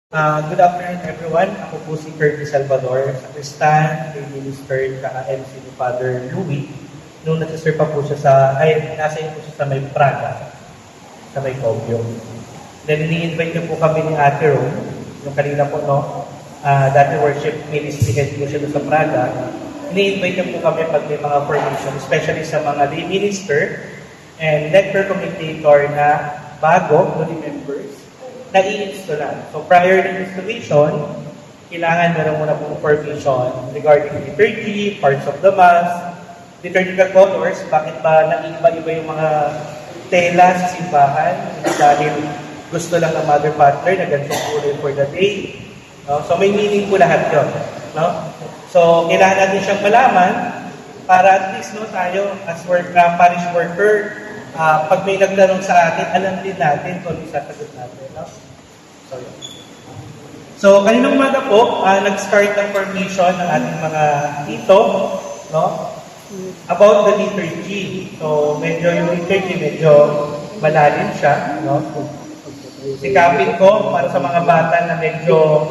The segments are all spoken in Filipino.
Good afternoon everyone. Ako po si Curtis Salvador, Sacristan, kay Minister ka-MC ni Father Louis. Nung nasa-serve pa po siya nasa po siya sa may Praga, sa may Kogyo. Then, ini-invite niyo po kami ni Ate Ron, yung kanina po, dati worship ministry head po siya sa Praga. Ini-invite niyo po kami pag may mga formation, especially sa mga lay minister and lecture commentator na bago, newly members, na i-installan. So prior to installation, kailangan meron muna pong information regarding liturgy, parts of the Mass, liturgical colors, bakit ba naiiba-iba yung mga tela sa simbahan, dahil gusto lang ng Mother Butler na ganitong kulay for the day. No? So may meaning po lahat yun. No? So kailangan natin siyang malaman para at least tayo as parish worker, pag may nagtanong sa atin, alam din natin kung ano sasagot natin. No? So kaninang umaga po, nag-start ng formation ng ating mga tito, no? About the liturgy. So medyo yung liturgy, medyo malalim siya. No? Sikapin ko para sa mga bata na medyo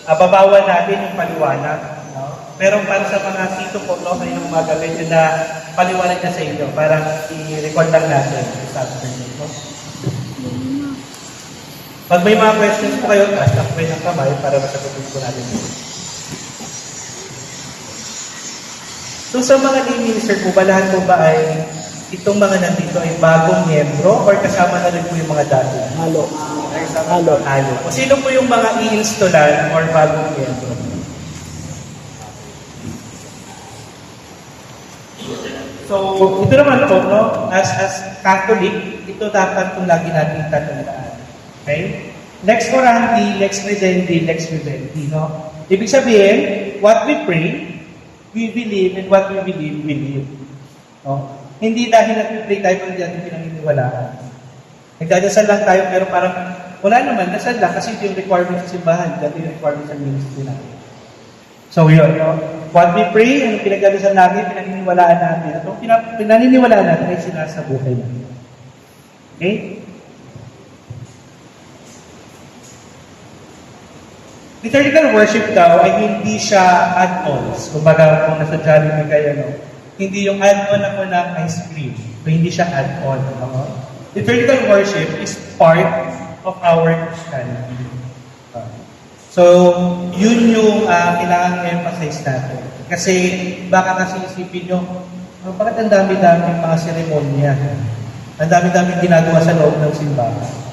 babawan natin yung paliwanag. No? Pero para sa mga tito po, kaninang umaga, medyo na paliwanag na sa inyo para i-record lang natin sa afternoon. No? Pag may mga questions po kayo, taas-takbay ng kamay para masagutin po natin. So sa mga lay minister po ba, lahat po ba ay itong mga nandito ay bagong miyembro or kasama na rin po yung mga dati? Halo. Halo. O sino po yung mga i-installan or bagong miyembro? So, ito naman po, as Catholic, ito dapat kung lagi natin tatandaan. Okay? Lex orandi, lex credendi, lex vivendi, no? Ibig sabihin, what we pray, we believe, and what we believe, we live. No? Hindi dahil nag-pray tayo kung hindi natin pinaniniwalaan. Nagdadasal lang tayo, pero parang wala naman, dasal lang kasi ito yung requirement sa simbahan, ito yung requirement sa ministry natin. So yun, what we pray, ang pinagdadasal natin, pinaniniwalaan natin, at kung pinaniniwalaan natin ay sinasabuhay natin. Okay? Liturgical worship daw ay hindi siya add-ons. Kumbaga, kung nasa Jollibee kayo, hindi yung add-on ako ng ice cream. So, hindi siya add-on. Liturgical worship is part of our Christianity. So, yun yung kailangan i-emphasize natin. Kasi, baka kasi isipin nyo, bakit ang dami-dami mga seremonya? Ang dami-dami ginagawa sa loob ng simbahan.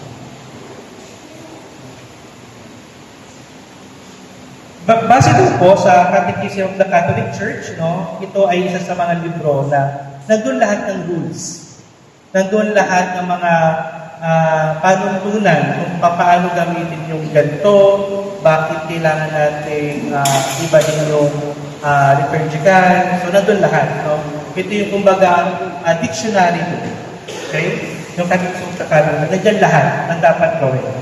Base din po sa Catechism of the Catholic Church, ito ay isa sa mga libro na nandun lahat ng rules. Nandun lahat ng mga panuntunan kung paano gamitin yung ganito, bakit kailangan natin ibahin yung liturgical. So, nandun lahat. Ito yung kumbaga dictionary po. Okay? Yung Catechism of the Catholic, nandyan lahat ng dapat gawin.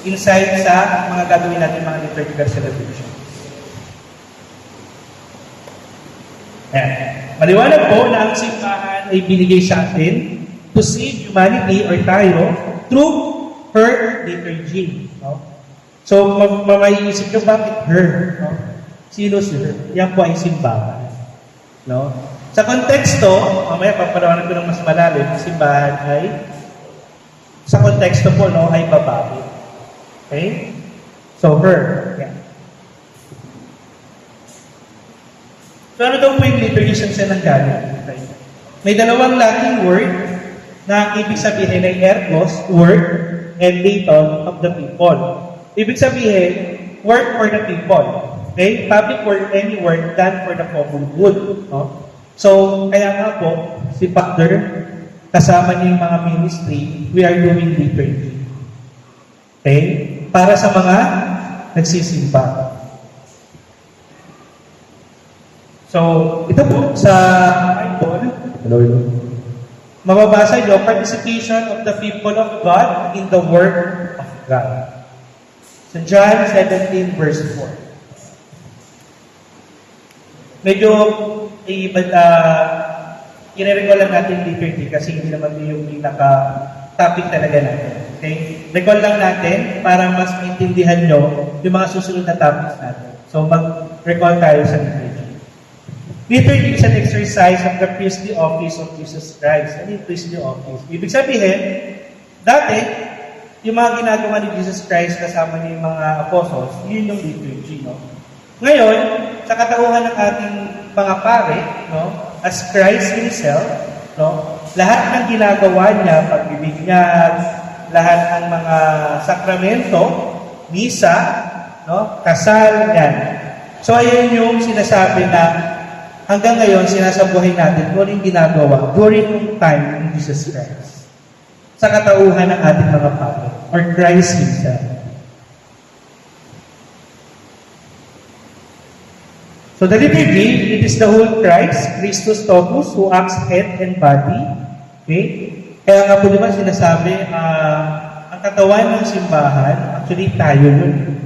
Inside sa mga gagawin natin mga liturgical celebration. Maliwanag po na ang simbahan ay binigay sa atin to save humanity or tayo through her liturgy. No? So, maiisip nyo, bakit her? No? Sino si her? Yan po ay simbahan. No? Sa konteksto, mamaya papalawanan ko ng mas malalim, simbahan ay sa konteksto po, ay babae. Okay? So, her. Yan. So, ano daw po yung liturgy siya ng galing? Okay. May dalawang Latin word na ibig sabihin ay ergos, work, and leighton of the people. Ibig sabihin, work for the people. Okay? Public work, any work done for the common good. No? So, kaya nga po, si Father, kasama niya yung mga ministry, we are doing liturgy. Okay? Para sa mga nagsisimba. So, ito po sa Bible, mababasa nyo, participation of the people of God in the work of God. So, John 17 verse 4. Medyo i-recall lang natin liturgy kasi hindi naman yung pinaka-topic talaga natin. Okay? Recall lang natin para mas maintindihan nyo yung mga susunod na topics natin. So, mag-recall tayo sa liturgy. Liturgy is an exercise of the priestly office of Jesus Christ. Ano yung priestly office? Ibig sabihin, dati, yung mga ginagawa ni Jesus Christ kasama ni mga apostles, yun yung liturgy, no? Ngayon, sa katauhan ng ating mga pare, no, as Christ Himself, no, lahat ng ginagawa niya, pagbibinyag, lahat ng mga sakramento, misa, no, kasal, yan. So, ayun yung sinasabi na hanggang ngayon, sinasabuhay natin kung yung ginagawa during yung time ng Jesus Christ sa katauhan ng ating mga pare, or Christ Himself. So the liturgy, it is the whole Christ, Christus totus, who acts head and body. Okay? Kaya nga po diba sinasabi, ang katawan ng simbahan, actually tayo yun.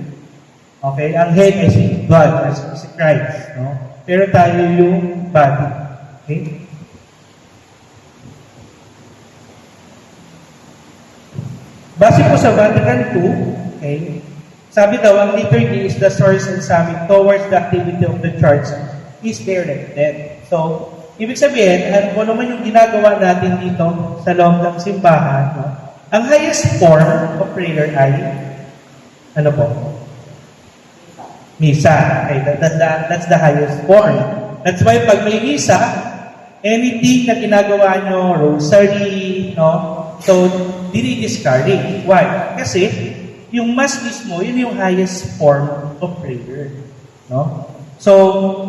Okay? Ang head ay si God, as si Christ. No? Pero tayo yung body. Okay? Base po sa Vatican II, okay, sabi daw, ang liturgy is the source and summit towards the activity of the church is directed. So, ibig sabihin, kung naman yung ginagawa natin dito sa loob ng simbahan, no? Ang highest form of prayer ay, ano po? Misa. Okay, that's the highest form. That's why pag may misa, anything na ginagawa nyo, rosary, no? So, dini-discourage. Why? Kasi, yung Mass mismo, yun yung highest form of prayer. No? So,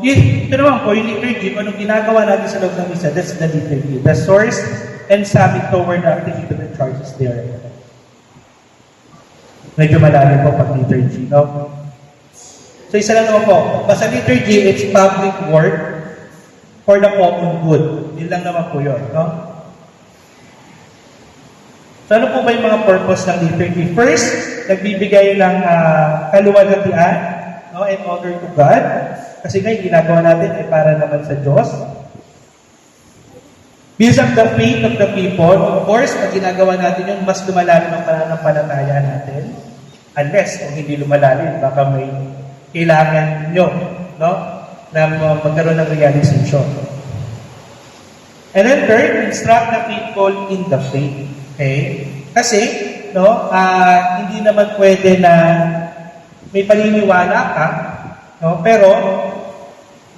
ito naman po, yung liturgy, kung anong ginagawa natin sa loob ng misa, that's the liturgy. The source and summit toward the activity of the church is there. Medyo malalim po pag liturgy, no? So, isa lang naman po. Basta liturgy, it's public work for the common good. Yun lang naman po yun, no? So, ano po ba yung mga purpose ng liturgy? First, nagbibigay ng kaluwalhatian, no, and honor to God. Kasi nga, yung ginagawa natin ay para naman sa Diyos. Builds up the faith of the people. Of course, pag ginagawa natin yun, mas lumalalim ang pananampalataya natin. Unless, kung hindi lumalalim, baka may kailangan nyo, no, na magkaroon ng realization. And then third, instruct the people in the faith. Okay? Kasi, no, hindi naman pwede na may paniniwala ka, no, pero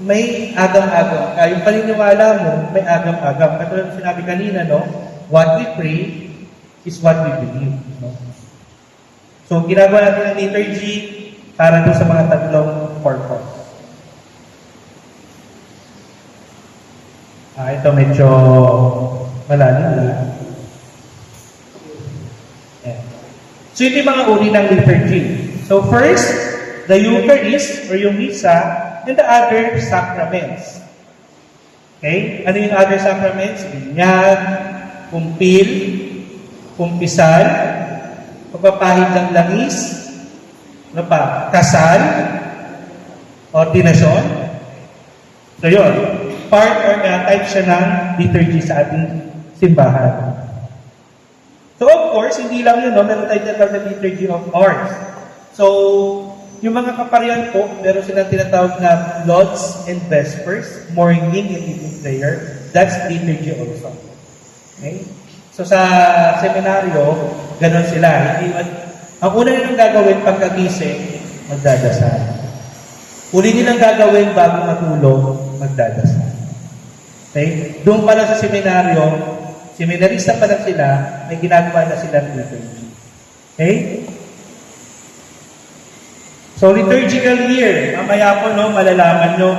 may agam-agam. Yung paniniwala mo, may agam-agam. Katulad sinabi kanina, no, what we pray is what we believe. No? So, ginagawa natin ng liturgy para doon sa mga tatlong purpose. Ito medyo malalim na. So, ito yung mga uri ng liturgy. So, first, the Eucharist, or yung Misa, and the other sacraments. Okay? Ano yung other sacraments? Binyag, kumpil, kumpisal, pagpapahid ng langis, ano pa? Kasal, ordinasyon. So, yun. Part or type siya ng liturgy sa ating simbahan. So, of course, hindi lang yun, no? Meron tayo tinatawag na liturgy of hours. So, yung mga kaparian po, meron silang tinatawag na Lauds and Vespers, morning and evening prayer. That's liturgy also. Okay? So, sa seminaryo, ganon sila. Ang una nilang gagawin pagkagising, magdadasal. Uli nilang gagawin bago matulog, magdadasal. Okay? Doon pala sa seminaryo, seminarista pa lang sila, may ginagawa na sila ng liturgy. Okay? So, liturgical year. Mamaya po, no, malalaman nyo,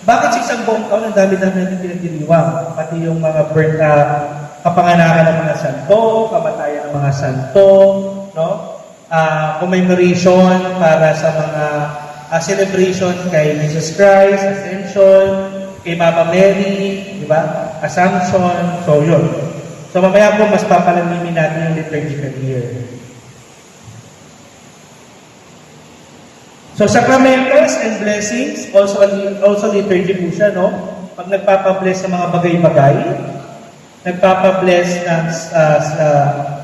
bakit sa isang buong taon, ang dami-dami natin pinagdiriwang? Pati yung mga birth na kapanganakan ng mga santo, kamatayan ng mga santo, no? Commemoration para sa mga celebration kay Jesus Christ, Ascension, kay Mama Mary, di ba? Assumption, so yun. So, mamaya po, mas papalalimin natin yung liturgical year. So, sacramentals and blessings, also liturgy po siya, no? Pag nagpapabless sa mga bagay-bagay, nagpapabless ng sa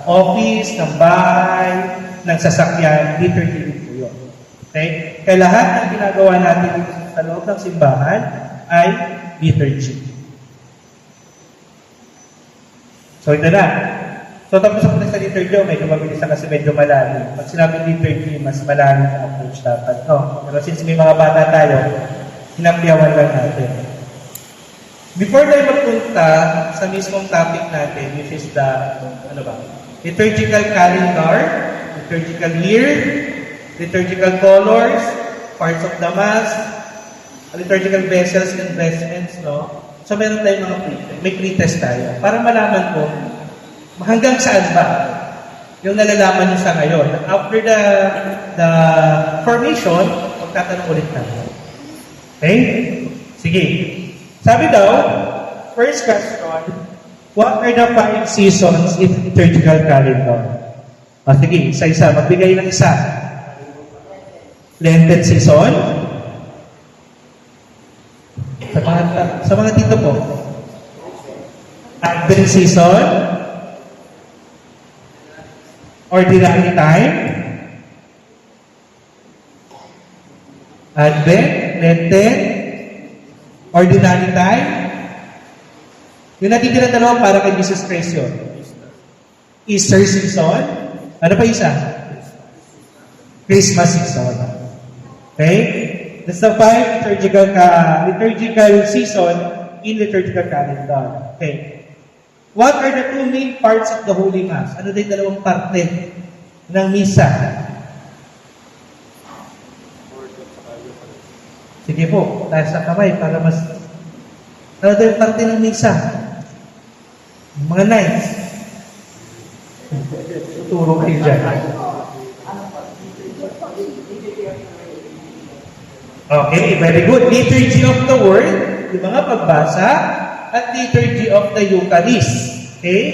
office, ng bahay, ng sasakyan, liturgy din po yun. Okay? Kaya lahat ng ginagawa natin dito sa loob ng simbahan ay liturgy. So ito na. So tapos ako na sa liturgy, medyo mabilis na kasi medyo malalim. Pag sinabi liturgy, mas malalim ang approach dapat. No? Pero since may mga bata tayo, hinapyawan lang natin. Before tayo magpunta sa mismong topic natin, which is the, liturgical calendar, liturgical year, liturgical colors, parts of the Mass, liturgical vessels and vestments, no? So meron tayong mga pre-test. May pre-test tayo. Para malaman ko, hanggang saan ba yung nalalaman nyo sa ngayon. After the formation, magtatanong ulit tayo. Okay? Sige. Sabi daw, first question, what are the 5 seasons in the liturgical calendar? Sige, isa-isa. Magbigay ng isa. Lenten season. Sa mga tito po. Advent season. Ordinary time. Advent, Lenten, ordinary time. Yung natitira dalawa para kay Jesus Christ yun. Easter season. Ano pa isa? Christmas season. Okay? That's the 5 liturgical season in liturgical calendar. Okay. What are the 2 main parts of the Holy Mass? Ano din dalawang parte ng misa? Sige po, tayo sa kamay para mas... Ano din parte ng misa? Mga nights. Tuturo kayo dyan. Okay, very good. Liturgy of the Word, yung mga pagbasa, at Liturgy of the Eucharist. Okay?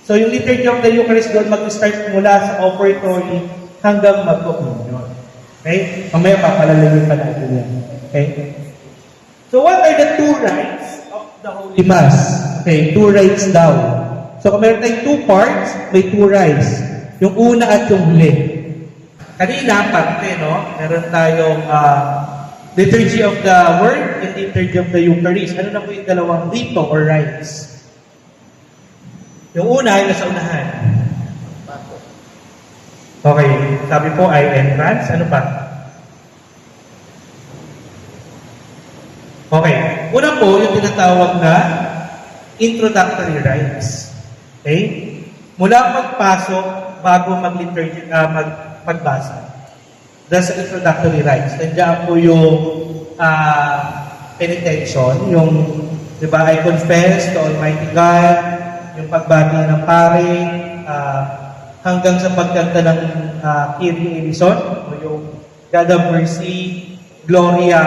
So, yung Liturgy of the Eucharist doon mag-start mula sa offertory hanggang mag-communion. Okay? Mamaya papalalayin pa natin yan. Okay? So, what are the 2 rites of the Holy Mass? Okay, 2 rites daw. So, kung meron tayong 2 parts, may 2 rites. Yung una at yung huli. Kanina, parte, no? Meron tayong Liturgy of the Word and Liturgy of the Eucharist. Ano na po yung dalawang rito or rites? Yung una ay nasa unahan. Okay, sabi po ay entrance. Ano pa? Okay, una po yung tinatawag na introductory rites. Okay? Mula pagpasok bago mag-liturgy, magbasa. That's the introductory rites. Nandiyan po yung penitential, yung, di ba, I confess to Almighty God, yung pagbati ng pare, hanggang sa pagkanta ng Kyrie eleison, o yung God of Mercy, Gloria,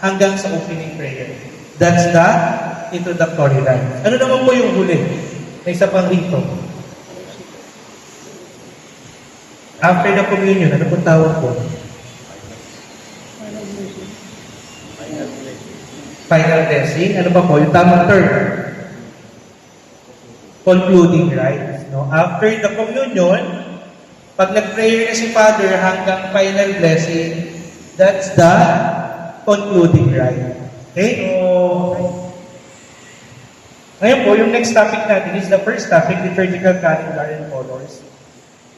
hanggang sa opening prayer. That's the introductory rite. Ano naman po yung huli? May isa pang rito. After the communion, ano pong tawag po? Final blessing. Ano ba po? Yung tamang term. Concluding rites. No? After the communion, pag nag-prayer na si Father hanggang final blessing, that's the concluding rite. Okay? So, ngayon po, yung next topic natin is the first topic, liturgical calendar and colors.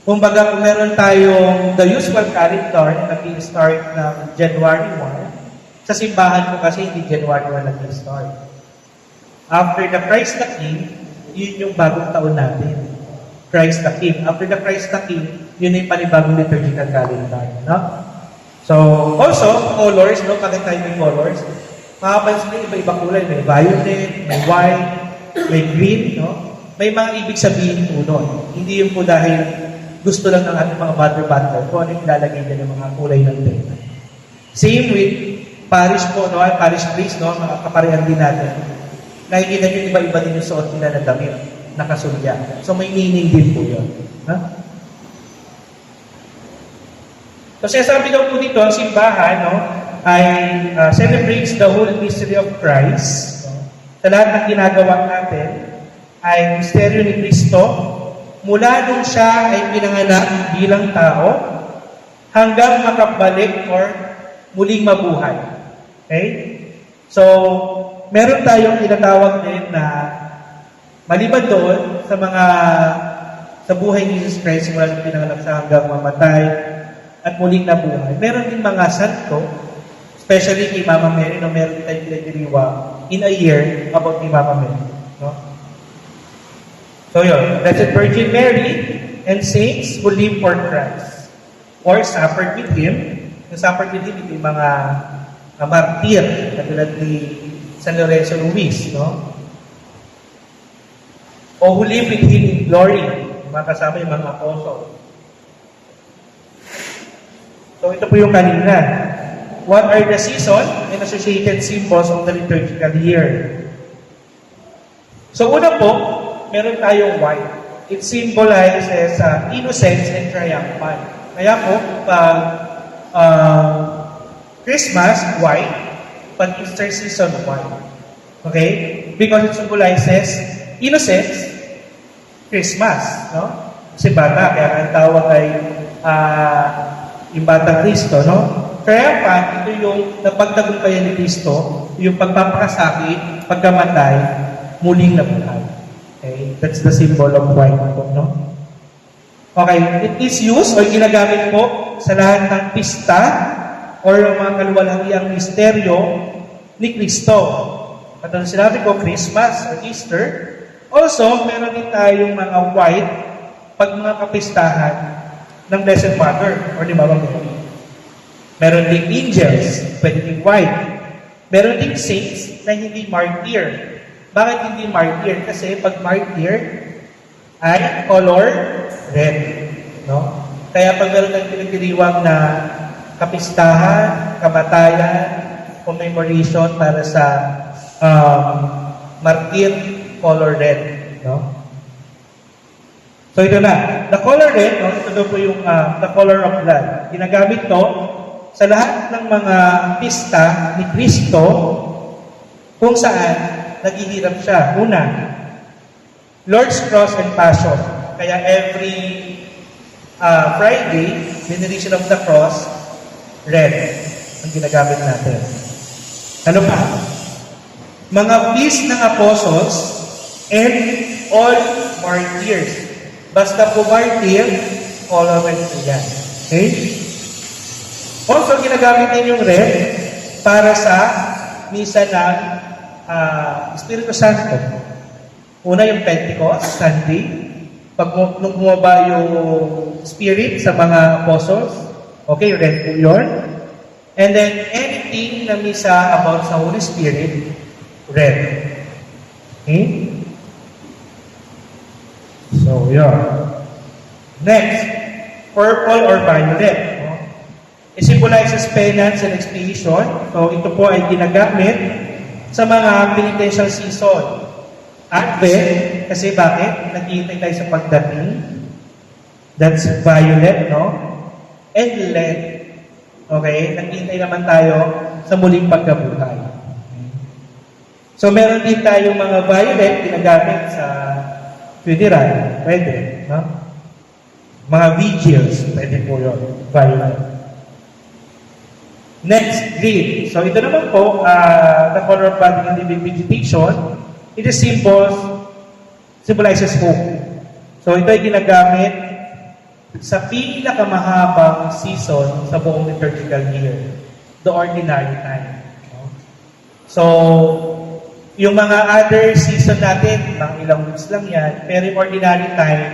Kumbaga, kung meron tayong the usual calendar na nag-start ng January 1, sa simbahan ko kasi hindi January 1 nag-start. After the Christ the King, yun yung bagong taon natin. Christ the King. After the Christ the King, yun yung panibagong liturgical calendar. No? So, also, colors, no? Bakit tayo may colors? Makapansin mo, iba-iba kulay. May violet, may white, may green, no? May mga ibig sabihin po nun. Hindi yun po dahil gusto lang ng ating mga mother kung ano yung lalagay din ng mga kulay ng tela. Same with parish po, no? Parish priest, no? Mga kaparehan din natin. Nakikita nyo, iba-iba din yung suot nila na damit, nakasulya. So may meaning din po yun. Ha? So sabi daw po dito, ang simbahan, no, ay celebrates the whole mystery of Christ. No? Sa lahat ng ginagawa natin, ay misteryo ni Kristo mula nung siya ay pinanganak bilang tao hanggang makabalik or muling mabuhay. Okay? So, meron tayong tinatawag din na maliban doon sa buhay ni Jesus Christ mula nung pinanganak siya hanggang mamatay at muling nabuhay. Meron din mga santo, especially kay Mama Mary, no, meron din tayong pinagdiriwa in a year about kay Mama Mary. No? So yun, Blessed Virgin Mary and saints who live for Christ or suffered with Him. Yung suffered with Him, ito yung mga martir, katulad ni San Lorenzo Luis, no? O who live with Him in glory, yung mga kasama yung mga apostle. So ito po yung kanina. What are the season and associated symbols of the liturgical year? So una po, meron tayong white. It symbolizes innocence and triumphant. Kaya po, pag Christmas, white. Pag Easter season, white. Okay? Because it symbolizes innocence, Christmas. No? Kasi bata, kaya ang tawag ay yung batang Kristo. No? Triumphant, ito yung napagtagumpayan ni Kristo, yung pagpapakasakit, pagkamatay, muling nabuhay. Okay? That's the symbol of white po, no? Okay, it is used or ginagamit po sa lahat ng pista or mga kaluwalhatiang misteryo ni Kristo. At ang sinabi ko, Christmas or Easter. Also, meron din tayong mga white pag mga kapistahan ng Blessed Mother or ni Mama Mary. Meron ding angels, pwede ding white. Meron ding saints na hindi martyr. Bakit hindi martyr? Kasi pag martyr ay color red. No? Kaya pag meron tayong pinagdiriwang na kapistahan, kamatayan, commemoration para sa martyr, color red. No? So ito na. The color red, no? Ito daw po yung the color of blood. Ginagamit to sa lahat ng mga pista ni Kristo kung saan naghihirap siya. Una, Lord's Cross and Passion. Kaya every Friday, veneration of the cross, red ang ginagamit natin. Ano pa? Mga feast ng apostles and all martyrs. Basta po martyr, color red po yan. Okay? Also, ginagamit din yung red para sa misa ng Espiritu Santo. Una yung Pentecost, Sunday. Nung bumaba yung Spirit sa mga apostles, okay, red po yun. And then, anything na misa about sa Holy Spirit, red. Okay? So, yun. Next, purple or violet. It symbolizes penance and expiation. So, ito po ay ginagamit sa mga penitential season. Advent, kasi bakit? Naghihintay tayo sa pagdating. That's violet, no? And Lent. Okay? Naghihintay naman tayo sa muling pagkabuhay. So, meron din tayong mga violet ginagamit sa funeral. Pwede, no? Mga vigils, pwede po yun. Violet. Next, green. So, ito naman po, the color of budding and living vegetation, it is symbolizes hope. So, ito ay ginagamit sa pinakamahabang season sa buong liturgical year, the ordinary time. So, yung mga other season natin, mga ilang weeks lang yan, pero yung ordinary time,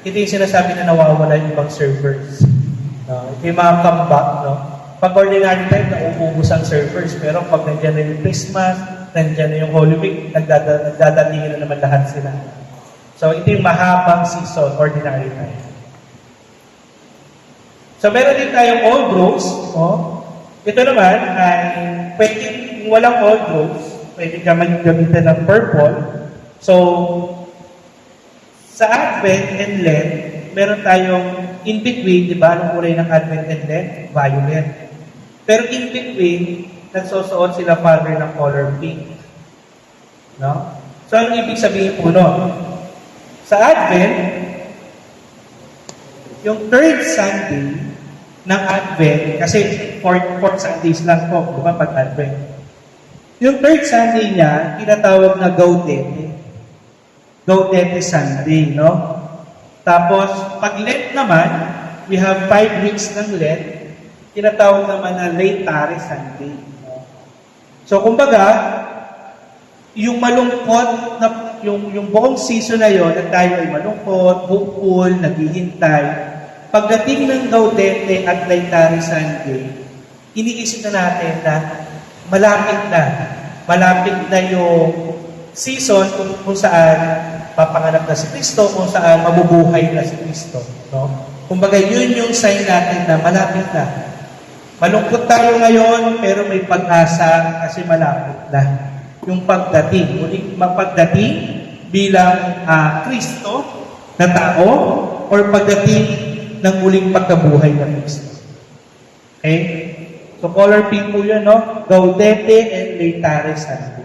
ito yung sinasabi na nawawala yung ibang servers. Ito yung mga comeback, no? Pag ordinary time, nauubos ang servers. Pero pag nandiyan na yung Christmas, nandiyan na yung Holy Week, nagdadatingin na naman lahat sila. So, ito yung mahabang season, ordinary time. So, meron din tayong old rose. Oh. Ito naman ay pwede, walang old rose, pwede ka gamitan ng purple. So, sa Advent and Lent, meron tayong in between, di ba? Anong kulay ng Advent and Lent? Violet. Pero in between, nagsusuot sila Father ng color pink. No? So, ano ibig sabihin po nun? Sa Advent, yung third Sunday ng Advent, kasi fourth Sundays lang po, di ba, pag Advent. Yung third Sunday niya, tinatawag na Gaudete. Gaudete Sunday, no? Tapos, pag Lent naman, we have 5 weeks ng Lent, tinatawag naman na Laetare Sunday. No? So, kumbaga, yung malungkot na yung buong season na yon, na tayo ay malungkot, hopeful, naghihintay. Pagdating ng Gaudete at Laetare Sunday, iniisip na natin na malapit na yung season kung saan papanganak na si Kristo, kung saan mabubuhay na si Kristo. No? Kumbaga, yun yung sign natin na malapit na. Malungkot tayo ngayon, pero may pag-asa kasi malapit na. Yung pagdating, muling mapagdating bilang Kristo na tao or pagdating ng muling pagkabuhay ng Kristo. Okay? So, color pink po yun, no? Gaudete and Laetare Sunday.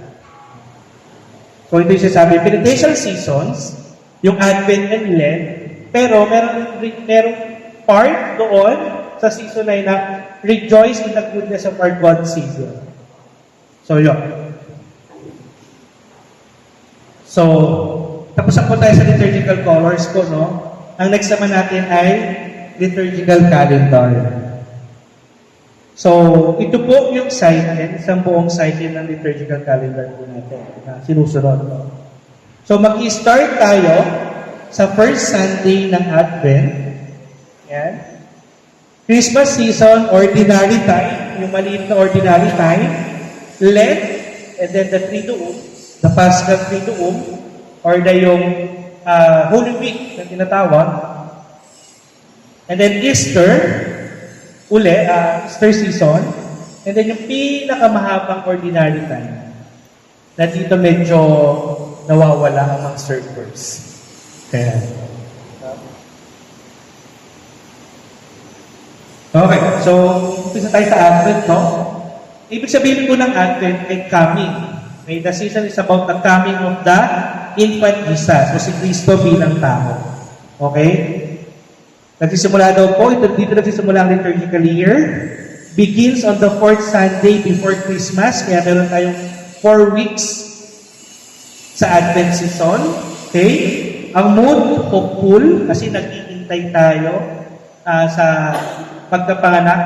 So, ito yung sasabi, penitential seasons, yung Advent and Lent, pero merong part doon sa season na yun na rejoice in the goodness of our God season. So, yun. So, tapos na po tayo sa liturgical colors ko, no? Ang next naman natin ay liturgical calendar. So, ito po yung cycle, isang buong cycle ng liturgical calendar po natin na sinusunod. No? So, mag-start tayo sa first Sunday ng Advent. Yan. Christmas season, ordinary time, yung maliit na ordinary time. Lent, and then the Triduum, the Paschal Triduum, or yung Holy Week na tinatawag. And then Easter, Easter season, and then yung pinakamahabang ordinary time, na dito medyo nawawala ang mga surfers. Kaya, okay, so, umpisa tayo sa Advent, no? Ibig sabihin po ng Advent ay coming. Okay, the season is about the coming of the infant Jesus, o si Kristo bilang tao. Okay? Nagsisimula daw po, dito nagsisimula ang liturgical year. Begins on the 4th Sunday before Christmas. Kaya meron tayong 4 weeks sa Advent season. Okay? Ang mood, hopeful, kasi naghihintay tayo sa pagkapanganak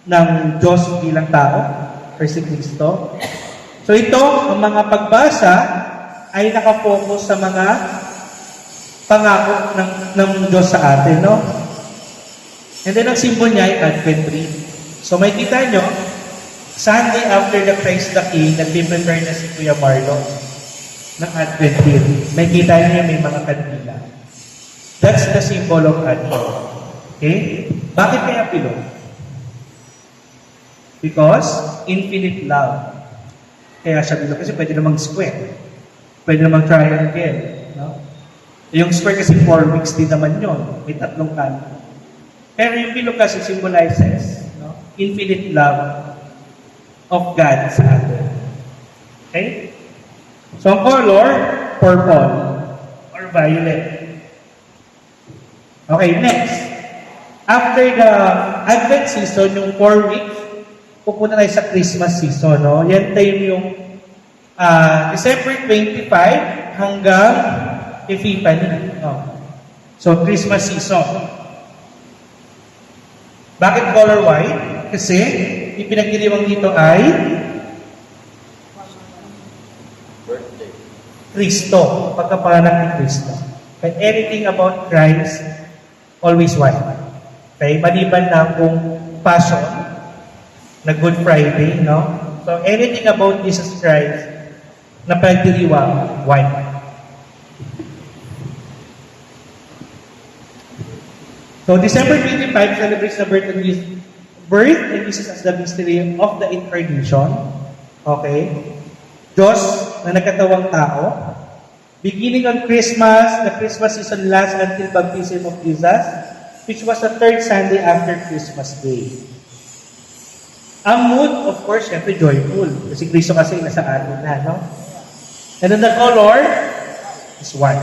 ng Diyos bilang tao, or si Kristo. So ito, ang mga pagbasa ay nakafocus sa mga pangako ng Diyos sa atin, no? And then, ang symbol niya ay Advent tree. So, may kita nyo, Sunday after the Christ the King, nag-prepare na si Kuya Marlon ng Advent tree. May kita niya may mga kandila. That's the symbol of Advent. Okay? Bakit kaya pilong? Because infinite love. Kaya siya pilong. Kasi pwede namang square. Pwede namang triangle. No? Yung square kasi 4 weeks din naman yun. May 3 kanto. Pero yung bilog kasi symbolizes infinite love of God sa atin. Okay? So, ang color, purple or violet. Okay, next. After the Advent season, yung 4 weeks, pupunta tayo sa Christmas season. No? Yan tayo yung December 25 hanggang Epiphany. No? So, Christmas season. Bakit color white? Kasi, ipinagdiriwang dito ay birthday. Kristo. Pagkapanganak ni Kristo. And anything about Christ, always white. Okay? Maliban na kung Passion, na Good Friday, no? So, anything about Jesus Christ na pinagdiriwang, white. So, December 25 celebrates the birth and Jesus as the mystery of the Incarnation. Okay? Diyos na nagkatawang tao. Beginning on Christmas, the Christmas season lasts until baptism of Jesus, which was the 3rd Sunday after Christmas Day. Ang mood, of course, syempre joyful. Kasi Kristo kasi nasa atin na, no? And then the color is white.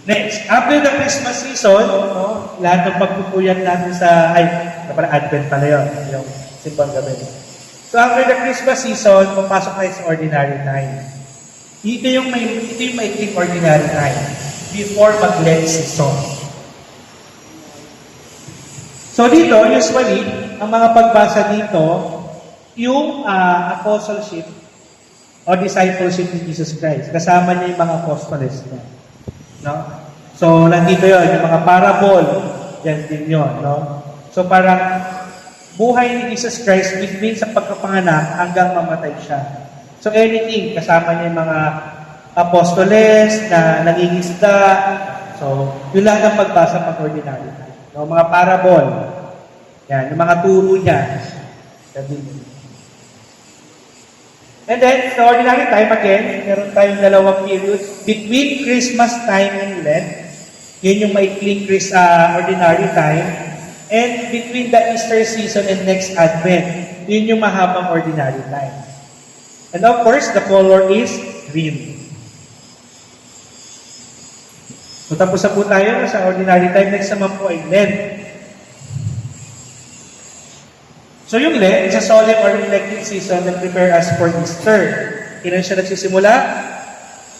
Next, after the Christmas season, no, lahat ng pagpupuyat natin para Advent pala yun, yung simbang gabi. So after the Christmas season, papasok tayo sa ordinary time. Ito yung maikling ordinary time before mag-Lent season. So dito, usually, ang mga pagbasa dito, yung apostleship o discipleship ni Jesus Christ. Kasama niya yung mga apostoles niya. No? So, nandito yun, yung mga parable, yan din yun. No? So, parang buhay ni Jesus Christ between sa pagkapanganak hanggang mamatay siya. So, anything, kasama niya yung mga apostoles na nangingisda. So, yun lang ang pagbasa pag-ordinary. No? Mga parable. Yan, yung mga turo niya. And then, sa ordinary time, again, meron tayong dalawang periods. Between Christmas time and Lent, yun yung maikling ordinary time. And between the Easter season and next Advent, yun yung mahabang ordinary time. And of course, the color is green. So, tapos na po tayo sa ordinary time. Next naman po ay Lent. So yung Lent, it's a solemn or elective season that prepare us for Easter. Kailan siya nagsisimula?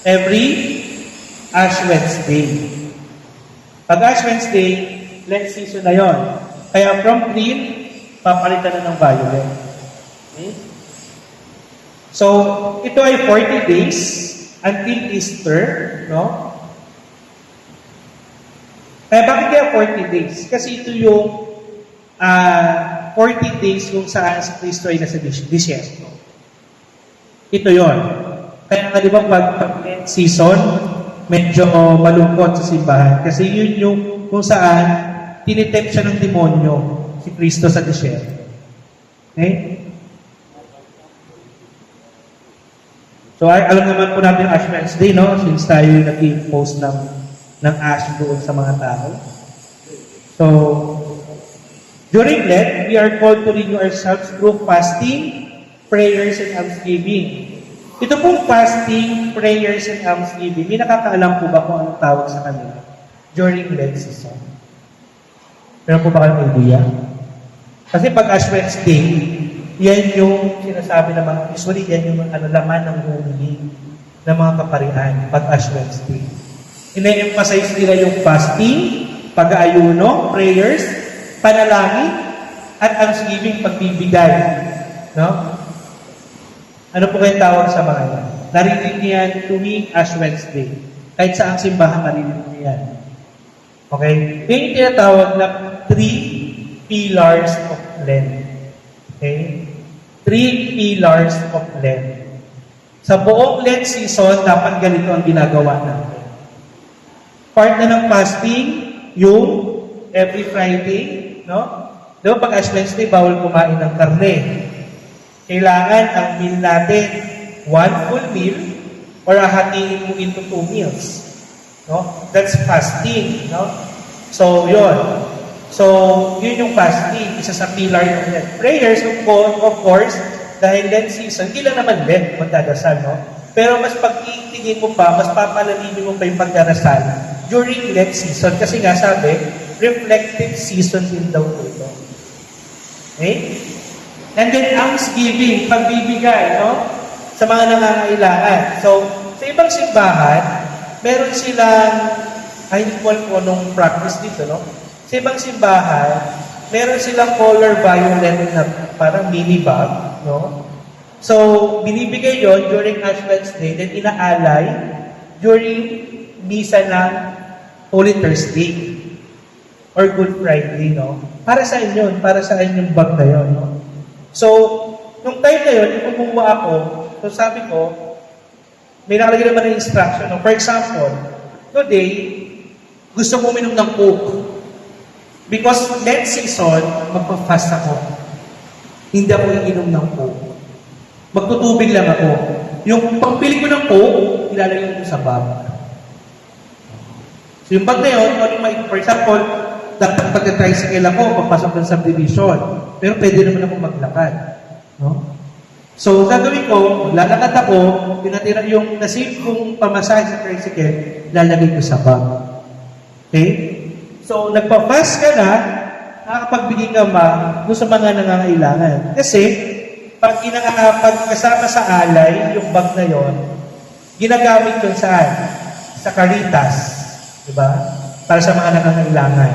Every Ash Wednesday. Pag Ash Wednesday, Lent season na yon. Kaya from green, papalitan na ng violet. Okay? So, ito ay 40 days until Easter, no? Kaya bakit kaya 40 days? Kasi ito yung 40 days kung saan si Kristo ay nasa disyerto. Ito yon. Kaya nga di ba pag season, medyo malungkot sa simbahan. Kasi yun yung kung saan tinitempt siya ng demonyo si Kristo sa disyerto. Okay? So alam naman po natin Ash Wednesday, no? Since tayo nag-post ng ash doon sa mga tao. So, during Lent, we are called to renew ourselves through fasting, prayers, and almsgiving. Ito pong fasting, prayers, and almsgiving, may nakakaalam po ba kung anong tawag sa kanila during Lent season? Meron po ba kayong idea? Kasi pag Ash Wednesday, yan yung sinasabi naman, usually yan yung laman ng huli ng mga kaparian pag Ash Wednesday. Ina-emphasize nila yung fasting, pag-aayuno, prayers, panalangin, at almsgiving, pagbibigay. No? Ano po kayong tawag sa mga yan? Narinig niyan tuwing Ash Wednesday. Kahit sa ang simbahan, narinig niyan. Okay? Yan yung tinatawag na 3 pillars of Lent. Okay? 3 pillars of Lent. Sa buong Lent season, dapat ganito ang ginagawa natin. Part na ng fasting, yung every Friday, no? Diba pag Ash Wednesday, bawal kumain ng karne. Kailangan ang meal natin, 1 full meal, or hatiin mo into 2 meals. No? That's fasting, no? So, yun. So, yun yung fasting, isa sa pillar ng Lent. Prayers, of course, dahil Lent season, hindi lang naman Lent magdadasal, no? Pero mas pag-iingin mo pa, mas papalalimin mo pa yung pagdarasal during Lent season. Kasi nga sabi, reflective season din daw ito. Okay? And then, almsgiving, pagbibigay, no? Sa mga nangangailangan. So, sa ibang simbahan, meron silang, hindi ko alam kung anong practice dito, no? Sa ibang simbahan, meron silang color violet na parang mini bag, no? So, binibigay yon during Ash Wednesday, then inaalay during misa ng Holy Thursday or Good Friday, no? Para sa inyo, para sa inyong bag na yun, no? So, nung time na yun, yung kumuha ako, so sabi ko, may nakalagay naman ng instruction, no? For example, today, gusto mo uminom ng Coke. Because Lent season, magpa-fast ako. Hindi ako iinom ng Coke. Magtutubig lang ako. Yung pagpili ko ng Coke, ilalagay ko sa bag. So yung bag na yun, for example, dapat pagka-tricycle ako, papasok ng subdivision. Pero pwede naman ako maglakad. No? So, gagawin ko, lalakad ako, pinatira yung nasave kong pamasahe sa tricycle, lalagay ko sa bag. Okay? So, nagpa-fast ka na, nakakapagbigay ka doon sa mga nangangailangan. Kasi, pag kasama sa alay, yung bag na yon, ginagamit yun saan? Sa Caritas. Diba? Para sa mga nangangailangan.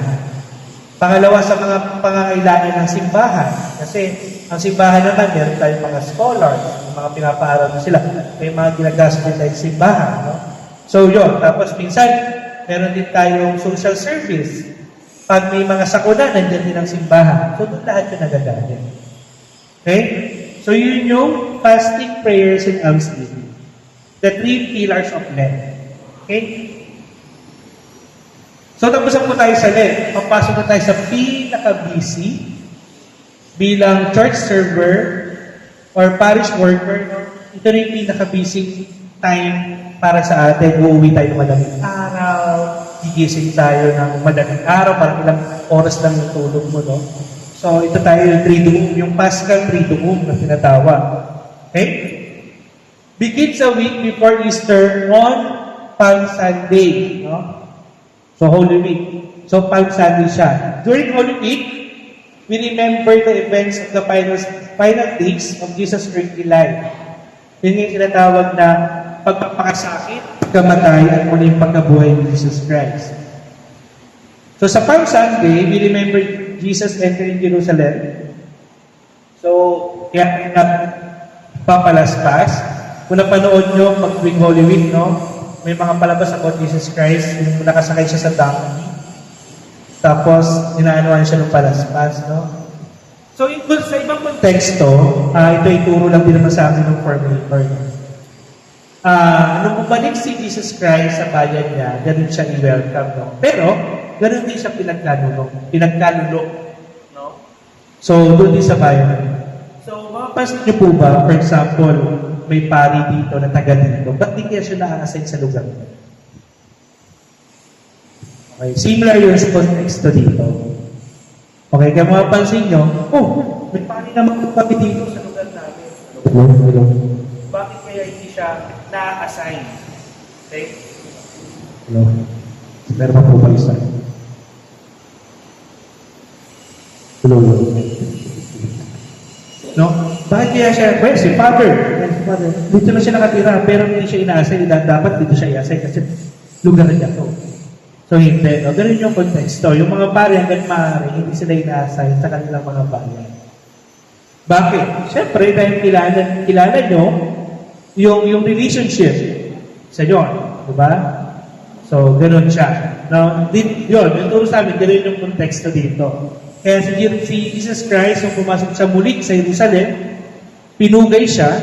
Pangalawa, sa mga pangangailangan ng simbahan. Kasi, ang simbahan naman, meron tayong mga scholars, mga pinapaaral na sila. May mga ginagastos din tayo sa simbahan. No? So, yun. Tapos, minsan, meron din tayong social service. Pag may mga sakuna, nandiyan din ang simbahan. So, doon lahat yung nagagamit. Okay? So, yun yung fasting, prayers, and almsgiving. The 3 pillars of Lent. Okay? So, tapos po tayo sa Lent. Papasok na tayo sa pinaka-busy bilang church server or parish worker. No? Ito na yung pinaka-busy time para sa atin. Uuwi tayo ng madaling araw, gigising tayo ng madaling araw, parang ilang oras lang yung tulog mo, no? So, ito tayo yung Triduum, yung Paschal Triduum na tinatawag. Okay? Begins a week before Easter on Palm Sunday, no? So, Holy Week. So, Palm Sunday siya. During Holy Week, we remember the events of the final days of Jesus' earthly life. Yun yung tinatawag na pagpapakasakit, kamatay, at muling pagkabuhay ni Jesus Christ. So sa Palm Sunday, we remember Jesus entering Jerusalem. So, kaya papalaspas. Kung napanood nyo, pag-tuwing Holy Week, no? May mga palabas about Jesus Christ, yung nakasakay siya sa donkey. Tapos, inaanuhan siya ng palaspas, no? So, sa ibang konteksto, ito ay turo lang din naman sa akin ng formulator. Nung bumalik si Jesus Christ sa bayan niya, ganun siya i-welcome, no? Pero, ganun din siya pinagkalulo, no? So, doon din sa bayan. So, mapapansin niyo po ba, for example, may pari dito na taga dito, ba't di kaya siya na-assign sa lugar? Okay, similar yung context dito. Okay, kaya mapapansin nyo, may pari naman kami dito sa lugar namin. Hello. Bakit kaya hindi siya na-assign? Okay? Hello. Meron pa po ba isa? Hello. No? Bakit kaya siya? Well, si Father. Dito na siya nakatira, pero hindi siya ina-assign. Dapat dito siya i-assign kasi lugar niya to. So, hindi. No? Ganun yung konteksto. Yung mga pare hanggang maaari, hindi sila ina-assign sa kanilang mga bayan. Bakit? Siyempre, dahil kilala nyo yung relationship sa inyo. Diba? So, ganun siya. Now, yung turo sa amin, ganun yung konteksto dito. Kaya si Jesus Christ, nung pumasok siya muli sa Jerusalem, pinugay siya,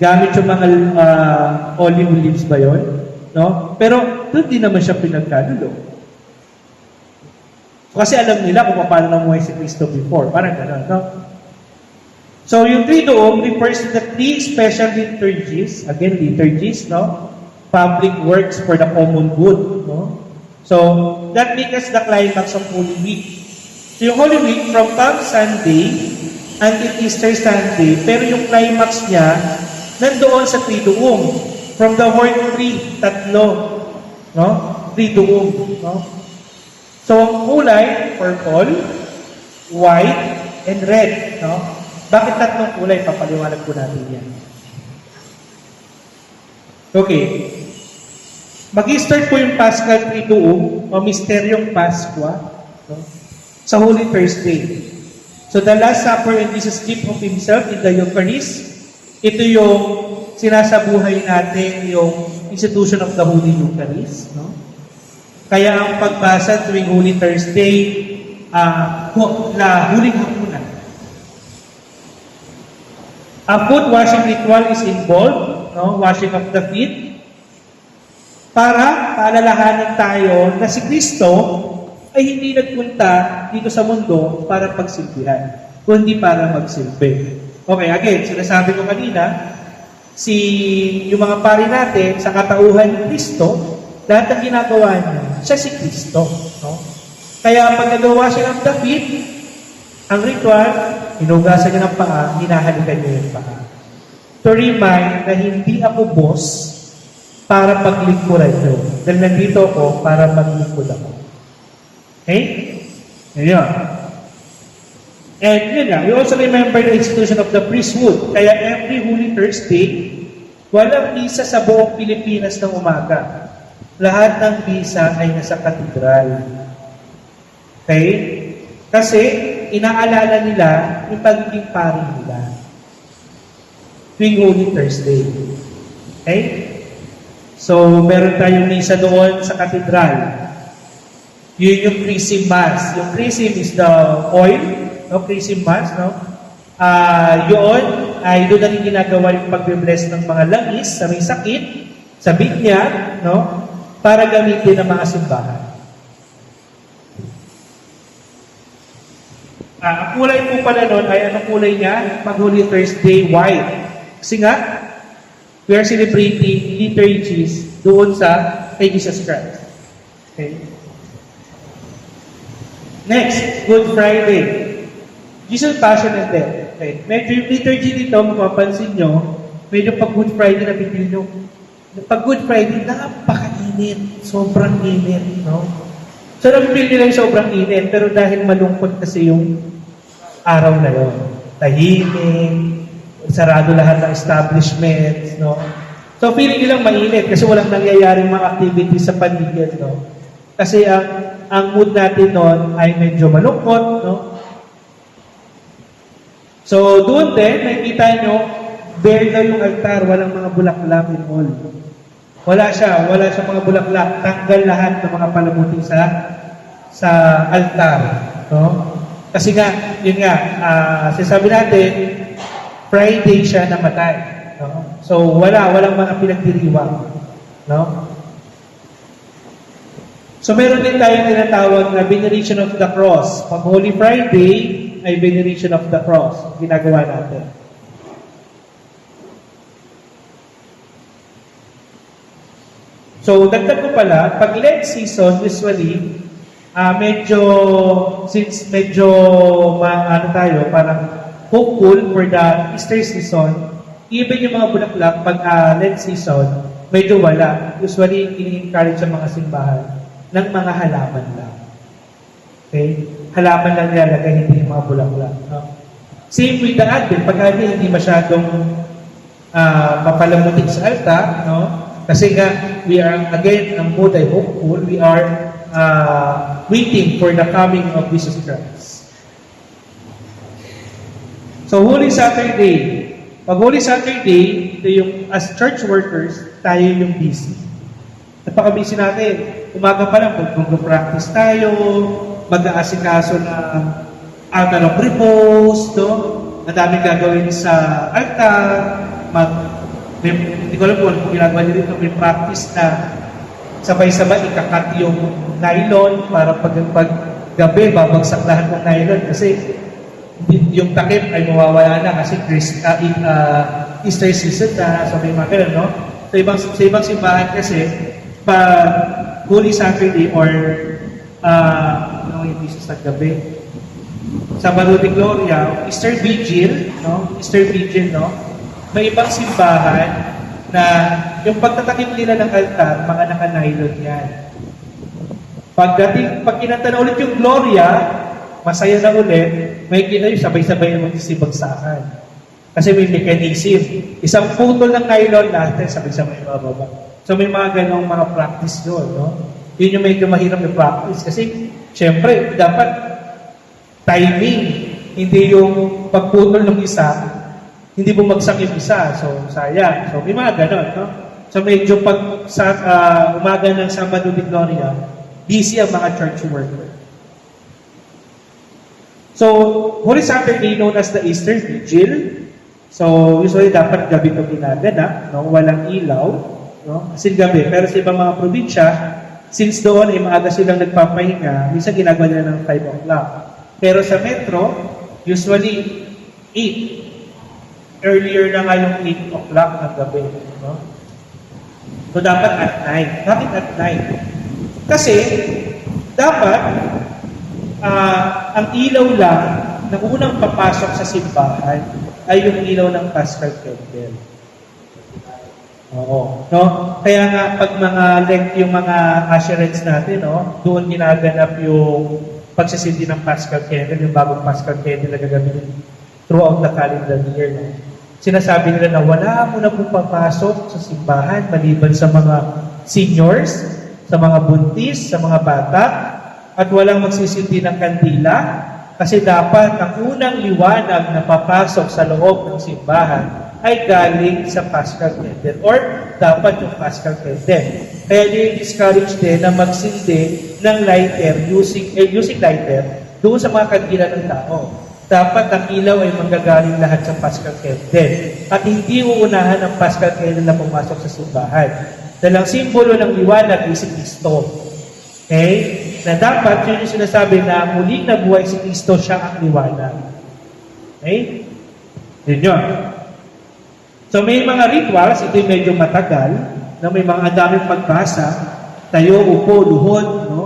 gamit yung mga olive leaves ba yun? No? Pero, doon din naman siya pinagkalulo. Kasi alam nila kung paano namuhay si Cristo before. Parang gano'n, no? So, yung Triduum refers to the 3 special liturgies. Again, liturgies, no? Public works for the common good, no? So, that makes us the climax of Holy Week. So, yung Holy Week, from Palm Sunday until Easter Sunday, pero yung climax niya, nandoon sa Triduum. From the word three, tatlo. No? Triduum. No? So, ang kulay, purple, white, and red. No? Bakit tatlong kulay? Papaliwanag po natin yan. Okay. Mag-start po yung Paschal Triduum o Misteryong Paskwa, no? Sa Holy Thursday. So the Last Supper and Jesus' gift of Himself in the Eucharist, ito yung sinasabuhay natin yung institution of the Holy Eucharist. No? Kaya ang pagbasa tuwing Holy Thursday, huling hapunan. A foot washing ritual is involved, no? Washing of the feet, para paalalahanan tayo na si Kristo ay hindi nagpunta dito sa mundo para pagsilbihan, kundi para magsilbi. Okay, again, sinasabi ko kanina, yung mga pari natin sa katauhan ni Kristo, lahat ng ginagawa niya, siya si Kristo. No? Kaya pag nagawa siya ng dapit, ang ritual, hinugasan niya ng paa, hinahalikan niya yung paa. to remind na hindi ako boss para paglingkuran nyo. Dahil nandito ako para maglingkod ako. Okay? Ayan. And yun nga, we also remember the institution of the priesthood. Kaya every Holy Thursday, walang misa sa buong Pilipinas ng umaga. Lahat ng misa ay nasa katedral. Okay? Kasi, inaalala nila yung pagiging pari nila tuwing Holy Thursday. Okay? So, meron tayong misa doon sa katedral. Yun yung chrism mass. Yung chrism is the oil, no? Chrism mass, no? Yun ay doon na rin ginagawa yung pagbe-bless ng mga langis sa may sakit, sa binyag, no? Para gamitin ng mga simbahan. Ang kulay po pala nun ay anong kulay niya? Pag Holy Thursday, white. Kasi nga, we are celebrating liturgies doon sa kay Jesus Christ. Okay? Next, Good Friday. Jesus Passion and Death. Okay. Medyo yung liturgy dito, mapapansin nyo, medyo pag Good Friday na bibili nyo. Pag Good Friday, napaka-init. Sobrang init, no? So, nabibili nila yung sobrang init, pero dahil malungkot kasi yung araw na yun. Tahimik, sarado lahat ng establishments, no? So, feeling nilang mainit kasi walang nangyayaring mga activities sa paligid, no? Kasi ang mood natin noon ay medyo malungkot, no? So, doon din, nakikita nyo, bare daw yung altar, walang mga bulaklak in all. Wala siya mga bulaklak, tanggal lahat ng mga palamuti sa altar, no? Kasi nga, yun nga, sinasabi natin, Friday siya namatay, no? So, walang mga pinagdiriwang, no? So, meron din tayong tinatawag na Veneration of the Cross. Pag Holy Friday, ay Veneration of the Cross. Ginagawa natin. So, dagdag ko pala, pag Lent season, usually, since medyo, parang hopeful for the Easter season, even yung mga bulaklak, pag Lent season, medyo wala. Usually, ini-encourage ang mga simbahan ng mga halaman lang. Okay? Halaman lang nilalagay, hindi yung mga bulaklak. No? Same with the Advent. Pag Advent, hindi masyadong mapalamutin sa altar, no? Kasi nga, we are, again, ang mood ay hopeful. We are waiting for the coming of Jesus Christ. So, Holy Saturday. Pag Holy Saturday, ito yung, as church workers, tayo yung busy. Napaka-busy natin. Umaga pa lang, mag-practice tayo, mag-aasikaso na altar of repose, no? Ang daming gagawin sa altar, hindi ko alam kung ginagawa nyo dito, may practice na sabay-sabay ikakat yung nylon para pag gabi, babagsak lahat ng nylon kasi yung takip ay mawawala na kasi Easter season na sa may mga ganun, no? Sa ibang simbahan kasi, pag Holy Saturday or yung misa sa gabi, Sabado de Gloria, Easter Vigil, no? Easter Vigil, no? May ibang simbahan na yung pagtatakip nila ng altar, mga naka-nylon yan. Pag kinanta na ulit yung Gloria, masaya na ulit, may kita yung sabay-sabay na magsisibagsakan. Kasi may mechanism. Isang putol ng nylon natin, sabay-sabay mababa. So may mga ganong mga practice doon, no? Yun yung medyo mahirap na practice. Kasi, syempre, dapat timing. Hindi yung pagputol ng isa, hindi bumagsak yung isa. So, sayang. So, may mga ganon, no? So, medyo pag umaga ng Sabado de Gloria, busy ang mga church worker. So, Holy Saturday known as the Easter Vigil. So, usually dapat gabi ito ginagana, no? Walang ilaw, no? Kasi gabi. Pero sa ibang mga probinsya, since doon ay maaga silang nagpapahinga, minsan ginagawa nila ng 5 o'clock. Pero sa metro, usually 8. Earlier na nga yung 8 o'clock ng gabi. No? So, dapat at 9. Bakit at 9? Kasi, dapat, ang ilaw lang na unang papasok sa simbahan ay yung ilaw ng Paschal Candle. Oo. No? Kaya nga, pag yung mga assurance natin, no? Doon ginaganap yung pagsisindi ng Paschal Candle, yung bagong Paschal Candle na gagamitin throughout the calendar year. No? Sinasabi nila na wala mo na pong papasok sa simbahan maliban sa mga seniors, sa mga buntis, sa mga bata, at walang magsisindi ng kandila kasi dapat ang unang liwanag na papasok sa loob ng simbahan ay galing sa Paschal Candle or dapat yung Paschal Candle. Kaya discourage din na magsindi ng lighter using lighter doon sa mga kandila ng tao. Dapat ang ilaw ay manggagaling lahat sa Paschal Candle at hindi uunahan ang Paschal Candle na pumasok sa simbahan. Dahil ang simbolo ng liwanag ay si Kristo. Okay? Na dapat yun yung sinasabi na muling nabuhay si Kristo, siya ang liwanag. Okay? Yun yun. So may mga rituals, ito yung medyo matagal, na may mga daming pagbasa, tayo, upo, luhod, no?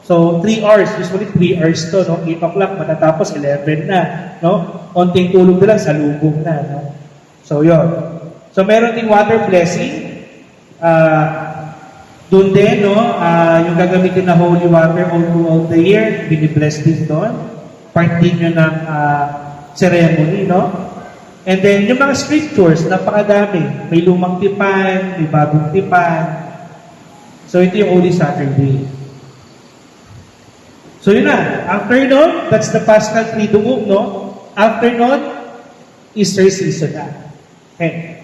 So 3 hours, usually 3 hours to, no? 8 o'clock, matatapos 11 na, no? Konting tulog na lang, salubong na, no? So yun. So meron din water blessing, doon din, no? Yung gagamitin na holy water all throughout the year, binibless din doon. Part din yun ng ceremony, no? And then, yung mga scriptures, napakadami. May lumang tipan, may bagong tipan. So, ito yung Holy Saturday. So, yun na. After nun, that's the Paschal Triduum, no? After nun, Easter season na. Okay.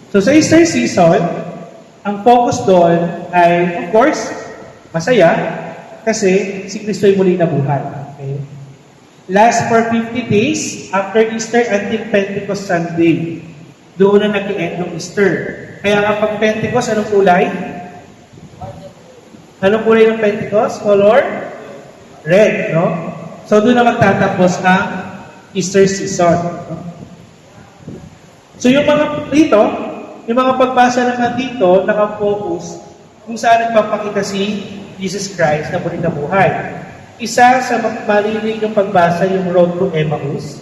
So, sa Easter season, ang focus doon ay, of course, masaya, kasi si Kristo ay muli nabuhay. Okay? Last for 50 days after Easter until Pentecost Sunday. Doon na nag-end ng Easter. Kaya kapag Pentecost, anong kulay? Anong kulay ng Pentecost? Color? Red, no? So doon na magtatapos ang Easter season. No? So yung mga dito, yung mga pagbasa naman dito, nakafocus kung saan nagpapakita si Jesus Christ na muli nabuhay. Isa sa marinig ng pagbasa yung Road to Emmaus.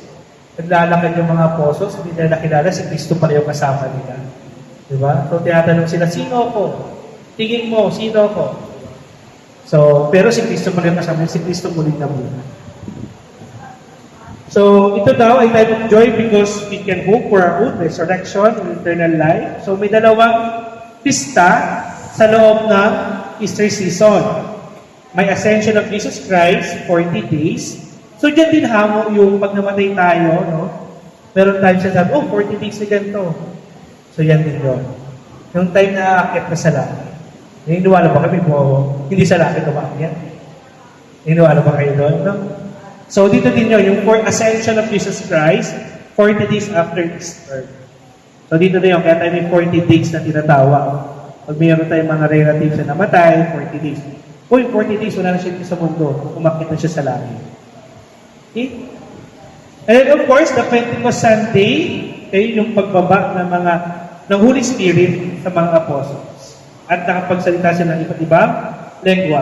Naglalakad yung mga apostles, hindi nila nakilala si Kristo pala yung kasama nila. Diba? So tinatanong sila, sino ko? Tingin mo, sino ko? So, pero si Kristo pala yung kasama, si Kristo muli na muna. So, ito daw ay time of joy because we can hope for our own resurrection and eternal life. So, may dalawang pista sa loob ng Easter season. May ascension of Jesus Christ, 40 days. So, dyan din hamo yung pag namatay tayo, no? Meron tayo siya sabi, 40 days na ganito. So, yan din yun. Yung time na aakit na sa langit. Naniniwala ba kami po, hindi sa langit umakyat? Naniniwala ba kayo doon? No? So, dito din yun, yung for ascension of Jesus Christ, 40 days after Easter. So, dito din yun, kaya tayo may 40 days na tinatawag. Pag mayroon tayong mga relatives na namatay, 40 days. Uy, 40 days, wala na siya sa mundo. Umakit na siya sa langit. Okay? And then, of course, the Pentecost Sunday, okay, yung pagbaba ng Holy Spirit sa mga apostles. At nakapagsalita sila ng iba't ibang lengwa.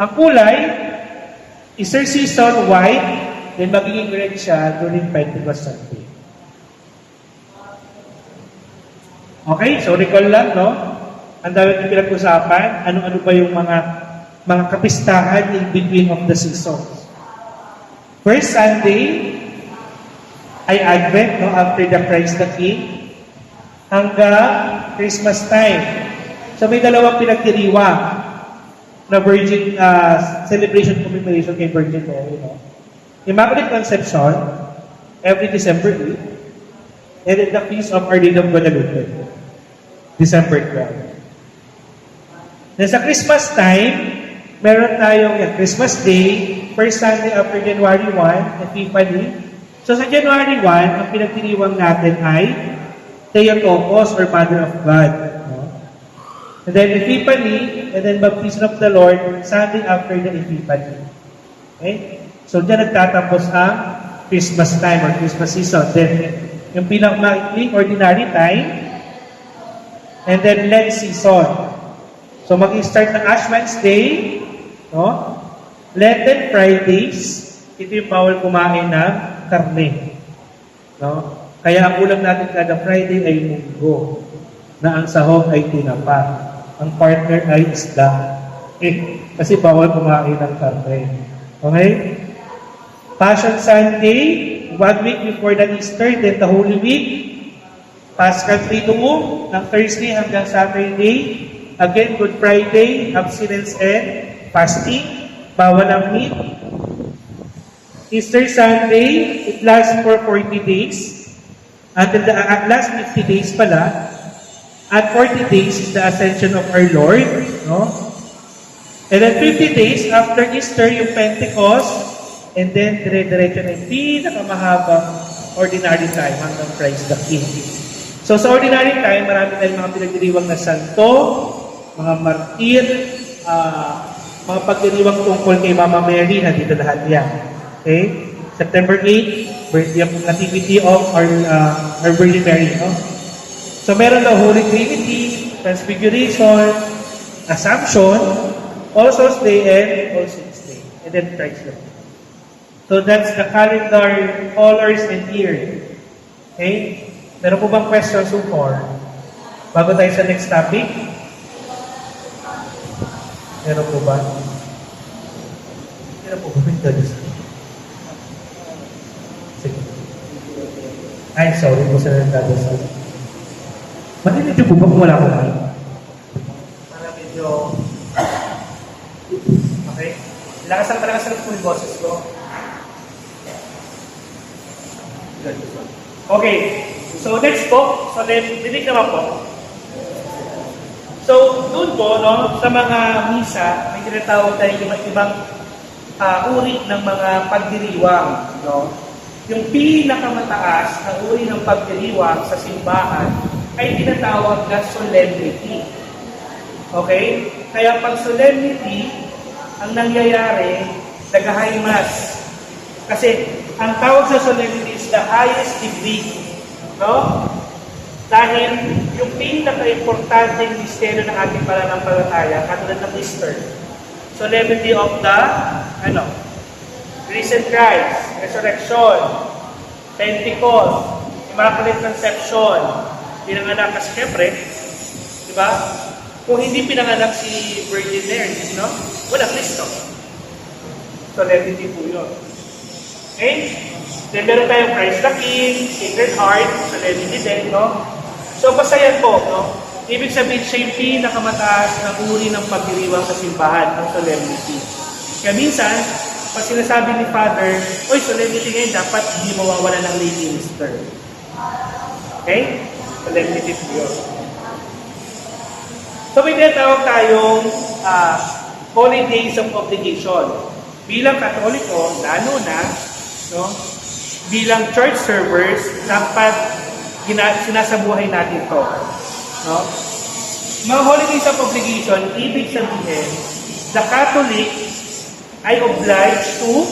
Ang kulay, Easter season, white, then magiging red siya during Pentecost Sunday. Okay, so recall lang, no? Ang dami natin pinag-usapan, ano-ano ba yung mga kapistahan in between of the seasons. First Sunday ay Advent, no? After the Christ the King, hanggang Christmas time. So may dalawang pinagdiriwang na Virgin celebration commemoration kay Virgin Mary, no? Immaculate Conception, every December 8, and then the Feast of Our Lady of Guadalupe, December 12. Then sa Christmas time, meron tayong Christmas Day, first Sunday after January 1, Epiphany. So sa January 1, ang pinagdiriwang natin ay Theotokos or Mother of God. No? And then Epiphany, and then Baptism of the Lord, Sunday after the Epiphany. Okay? So dyan nagtatapos ang Christmas time or Christmas season. Then yung pinakamaikling ordinary time, and then Lent season. So mag-start ng Ash Wednesday, no? Lenten Fridays, ito yung bawal kumain ng karne. No? Kaya ang ulam natin kada Friday ay munggo, na ang sahog ay tinapa. Ang partner ay isda. Kasi bawal kumain ng karne. Okay? Passion Sunday, 1 week before the Easter, then the Holy Week. Paschal Triduum, ng Thursday hanggang Saturday. Again, Good Friday, abstinence and fasting. Bawal ang meat. Easter Sunday, it lasts for 40 days. Until the last 50 days pala. At 40 days is the ascension of our Lord. No? And then 50 days after Easter, yung Pentecost. And then, dire-diretso na yung pinakamahabang ordinary time hanggang Christ the King. So, sa ordinary time, marami tayong mga pinagdiriwang na santo, mga martir, mga pagdiriwang tungkol kay Mama Mary, nandito lahat yan. Okay? September 8, birthday of Nativity of our Virgin Mary. No? So, meron na Holy Trinity, Transfiguration, Assumption, All Souls Day, and All Saints Day. And then Christ the King. So, that's the calendar, colors, and year. Okay? Meron po bang questions so far? Bago tayo sa next topic? Meron po ba? Meron po ba? Sige. Ay, sorry po sa nagdadasal. Matinig niyo po ba kung wala ko kayo? Para medyo... Okay? Lakas po yung boses ko. Okay. So, next po. So, dinig naman po. So, doon po, no, sa mga misa, may tinatawag tayong iba't ibang uri ng mga pagdiriwang. No? Yung pinakamataas na uri ng pagdiriwang sa simbahan ay tinatawag na solemnity. Okay? Kaya pag solemnity, ang nangyayari, nag-high mass. Kasi, ang tawag sa solemnity is the highest degree. No? Dahil yung pinaka-importanteng misteryo ng ating pananampalataya, katulad ng Easter, solemnity of the risen Christ, resurrection, Pentecost, Immaculate Conception, pinanganak kasi syempre, di ba? Kung hindi pinanganak si Virgin Mary, no? Wala Kristo. Solemnity po yun. Okay? Then meron tayong Christ the King, Sacred Heart, solemnity din, no? So, basta yan po, no? Ibig sabihin, siya yung pinakamataas na uri ng pagdiriwang sa simbahan, ang solemnity. Kaya minsan, pag sinasabi ni Father, oy, solemnity ngayon, dapat hindi mawawala ng Lady Easter. Okay? Solemnity po yun. So, may tinatawag tayong Holy Days of Obligation. Bilang Katoliko, lalo na, no? Bilang church servers, dapat sinasabuhay natin to. No? Mga Holy Days of Obligation, ibig sabihin, the Catholic ay obliged to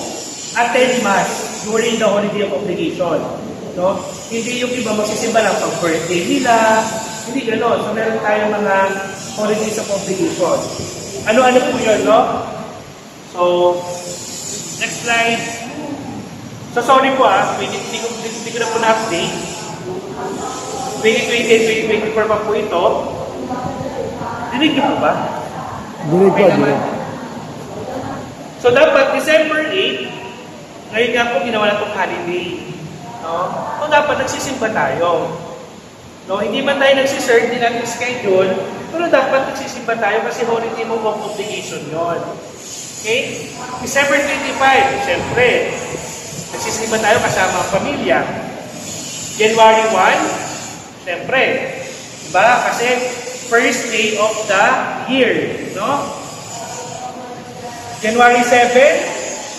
attend Mass during the Holy Day of Obligation. No? Hindi yung iba magsisimba lang pag birthday nila, hindi gano'n. So, meron tayong mga Holy Days of Obligation. Ano-ano po yun, no? So, next slide. So, sorry po hindi ko na po na-update. 2020, 2024 pa po ito. Dinig niyo po ba? Dinig po, dinig. So, dapat December 8, ngayon nga po ginawa na itong holiday. No? So, dapat nagsisimba tayo. No? Hindi man tayo nagsiserve, hindi natin schedule, pero dapat nagsisimba tayo kasi Holy Day of Obligation yun. Okay? December 25, siyempre, nagsisimba tayo kasama ang pamilya. January 1, siyempre, diba? Kasi first day of the year, no? January 7,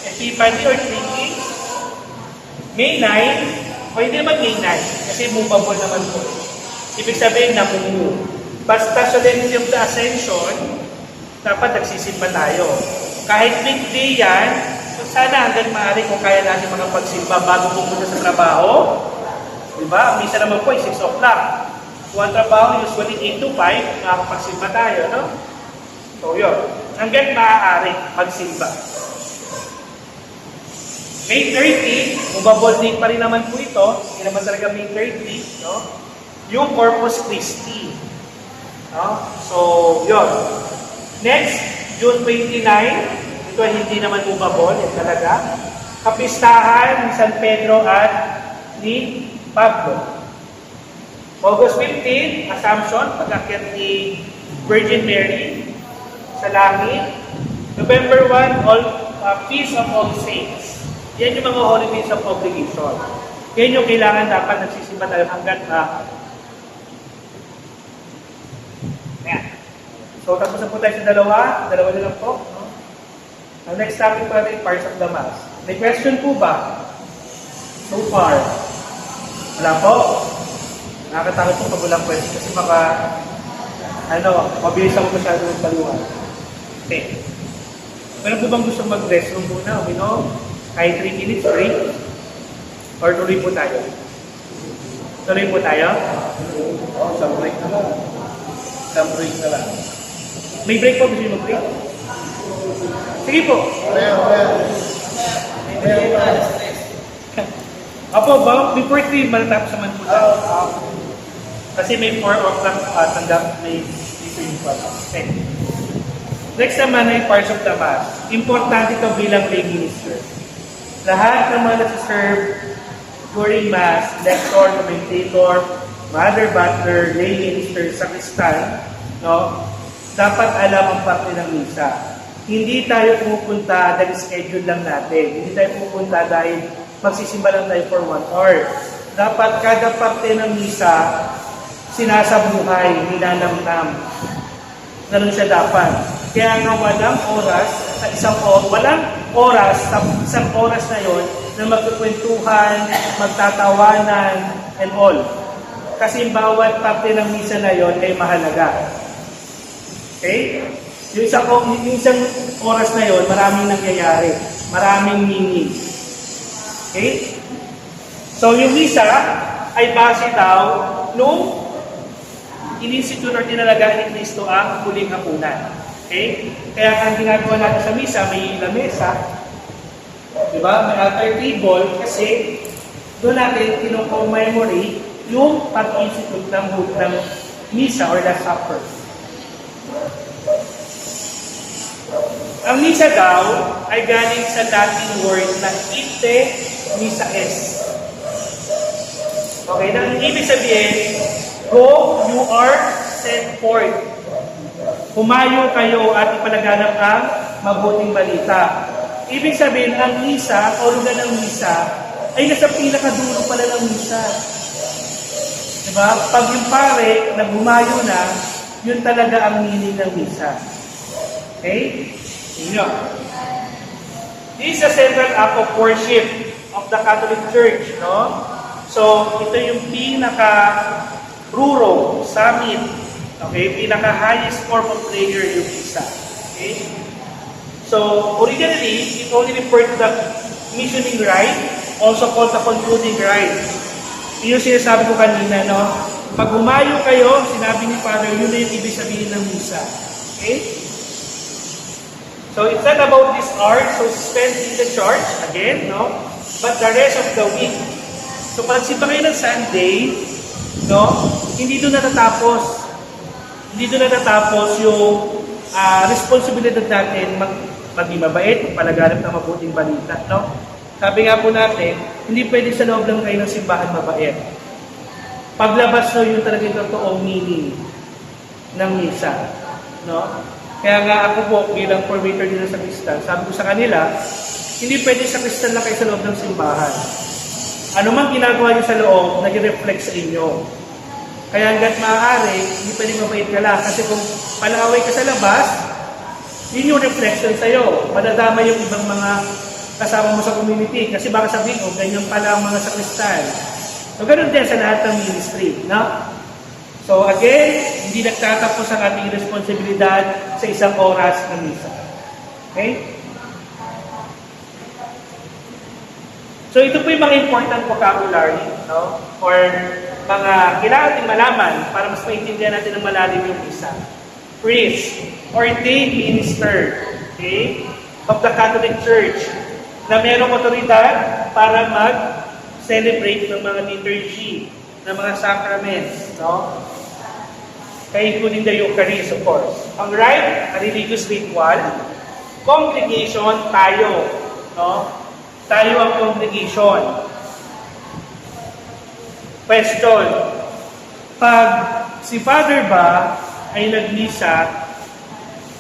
Epiphany or Three Kings. May 9, o hindi naman May 9, kasi movable naman po. Ibig sabihin na basta solemnity of the Ascension, dapat nagsisimba tayo. Kahit weekday yan, so sana hanggang maaari kung kaya natin mga pagsimba bago pumunta sa trabaho. Diba? Minsan naman po ay 6 o'clock. Kung ang trabaho, usually 8 to 5, makakapagsimba tayo, no? So, yun. Hanggang maaari magsimba. May 30, mababol din pa rin naman po ito. Hindi naman talaga May 30, no? Yung Corpus Christi. No? So, yun. Next, June 29, ito hindi naman mababol, yan talaga. Kapistahan ni San Pedro at ni Pablo. August 15, Assumption, pag-akyat ni Virgin Mary sa langit. November 1, Feast of All Saints. Yan yung mga holidays of obligation. Yan yung kailangan dapat nagsisimba tayo hanggat Ayan. So, tapos na po tayo sa dalawa na lang po. No? Ang next topic po natin, parts of the Mass. May question po ba? So far? Wala po? Nakakatakot po pag walang question kasi baka mabilis ako masyado ng paluhan. Okay. Meron po bang gusto mag-restroom muna? Kahit 3 minutes break? Or tuloy po tayo? Tuloy po tayo? Oo, some break na lang. Some break na lang. May break po? Gusto nyo mag-break? Sige po. Apo ba? Before 3, malatapos naman po tayo. Kasi may 4 o'clock tanggap, may dito yung pala. Okay. Next naman ay parts of the Mass. Importante ito bilang lay minister. Lahat ng mga nasa-serve during Mass, lector, commentator, mother, butler, lay minister, sacristan, no? Dapat alam ang parte ng misa. Hindi tayo pupunta dahil schedule lang natin. Hindi tayo pupunta dahil magsisimba lang tayo for 1 hour. Dapat kada parte ng misa, sinasabuhay, ninanamnam. Ganun siya dapat. Kaya nga walang oras sa isang oras na yon na magkukwentuhan, magtatawanan, and all. Kasi bawat parte ng misa na yon ay mahalaga. Okay? Yung isang oras na yon, maraming nangyayari. Maraming meaning. Okay? So yung misa ay base daw nung in-institute or tinalagaan ni Cristo ang huling hapunan. Okay? Kaya ang ginagawa natin sa misa, may lamesa, di ba? May altar table kasi doon natin kino-commemorate yung pag-institute ng misa or Last Supper. Ang misa daw ay galing sa Latin word na ite misa est. Okay, nang ibig sabihin, go, you are sent forth. Humayo kayo at ipalaganap ang mabuting balita. Ibig sabihin, ang misa o lugar ng misa ay nasa pinakadulo pala ng misa. Diba? Pag yung pare na humayo na, yun talaga ang meaning ng misa. Okay? Yun. This is a central act of worship of the Catholic Church. No? So, ito yung pinaka-ruro, summit, okay, pinaka-highest form of prayer yung misa. Okay? So, originally, it only referred to the missioning rite, also called the concluding rite. Yung sinasabi ko kanina, no? Pag humayo kayo, sinabi ni Father, yun na yung ibig sabihin ng misa. Okay? So, it's not about this hour, so spent in the church, again, no? But the rest of the week. So, pag simba kayo ng Sunday, no? Hindi doon natatapos. Hindi doon natatapos yung responsibilidad natin maging mabait, magpalaganap ng mabuting balita, no? Sabi nga po natin, hindi pwede sa loob lang kayo ng simbahan mabait. Paglabas no, yun talaga yung totoong meaning ng misa, no? Kaya nga ako po, bilang formator dito sa Kristan, sabi ko sa kanila, hindi pwede sa Kristan lang kayo sa loob ng simbahan. Ano man ginagawa niyo sa loob, nag-reflect sa inyo. Kaya hanggat maaari, hindi pwede mabait ka lang. Kasi kung palaway ka sa labas, yun yung reflection sa'yo. Madadama yung ibang mga kasama mo sa community. Kasi baka sabihin, ganyan pala ang mga sakristan. So, ganun din sa lahat ng ministry. No? So, again, hindi nagtatapos ang ating responsibilidad sa isang oras ng misa. Okay? So, ito po yung mga important vocabulary, no? Or mga kailangan natin malaman para mas maintindihan natin ng malalim yung misa. Priest, ordained minister, okay, of the Catholic Church. na merong otoridad para mag-celebrate ng mga liturgy, ng mga sacraments, no? Kaya including the Eucharist, of course. Ang rite, a religious ritual. Congregation, tayo, no? Tayo ang congregation. Question, pag si Father ba ay nagmisa,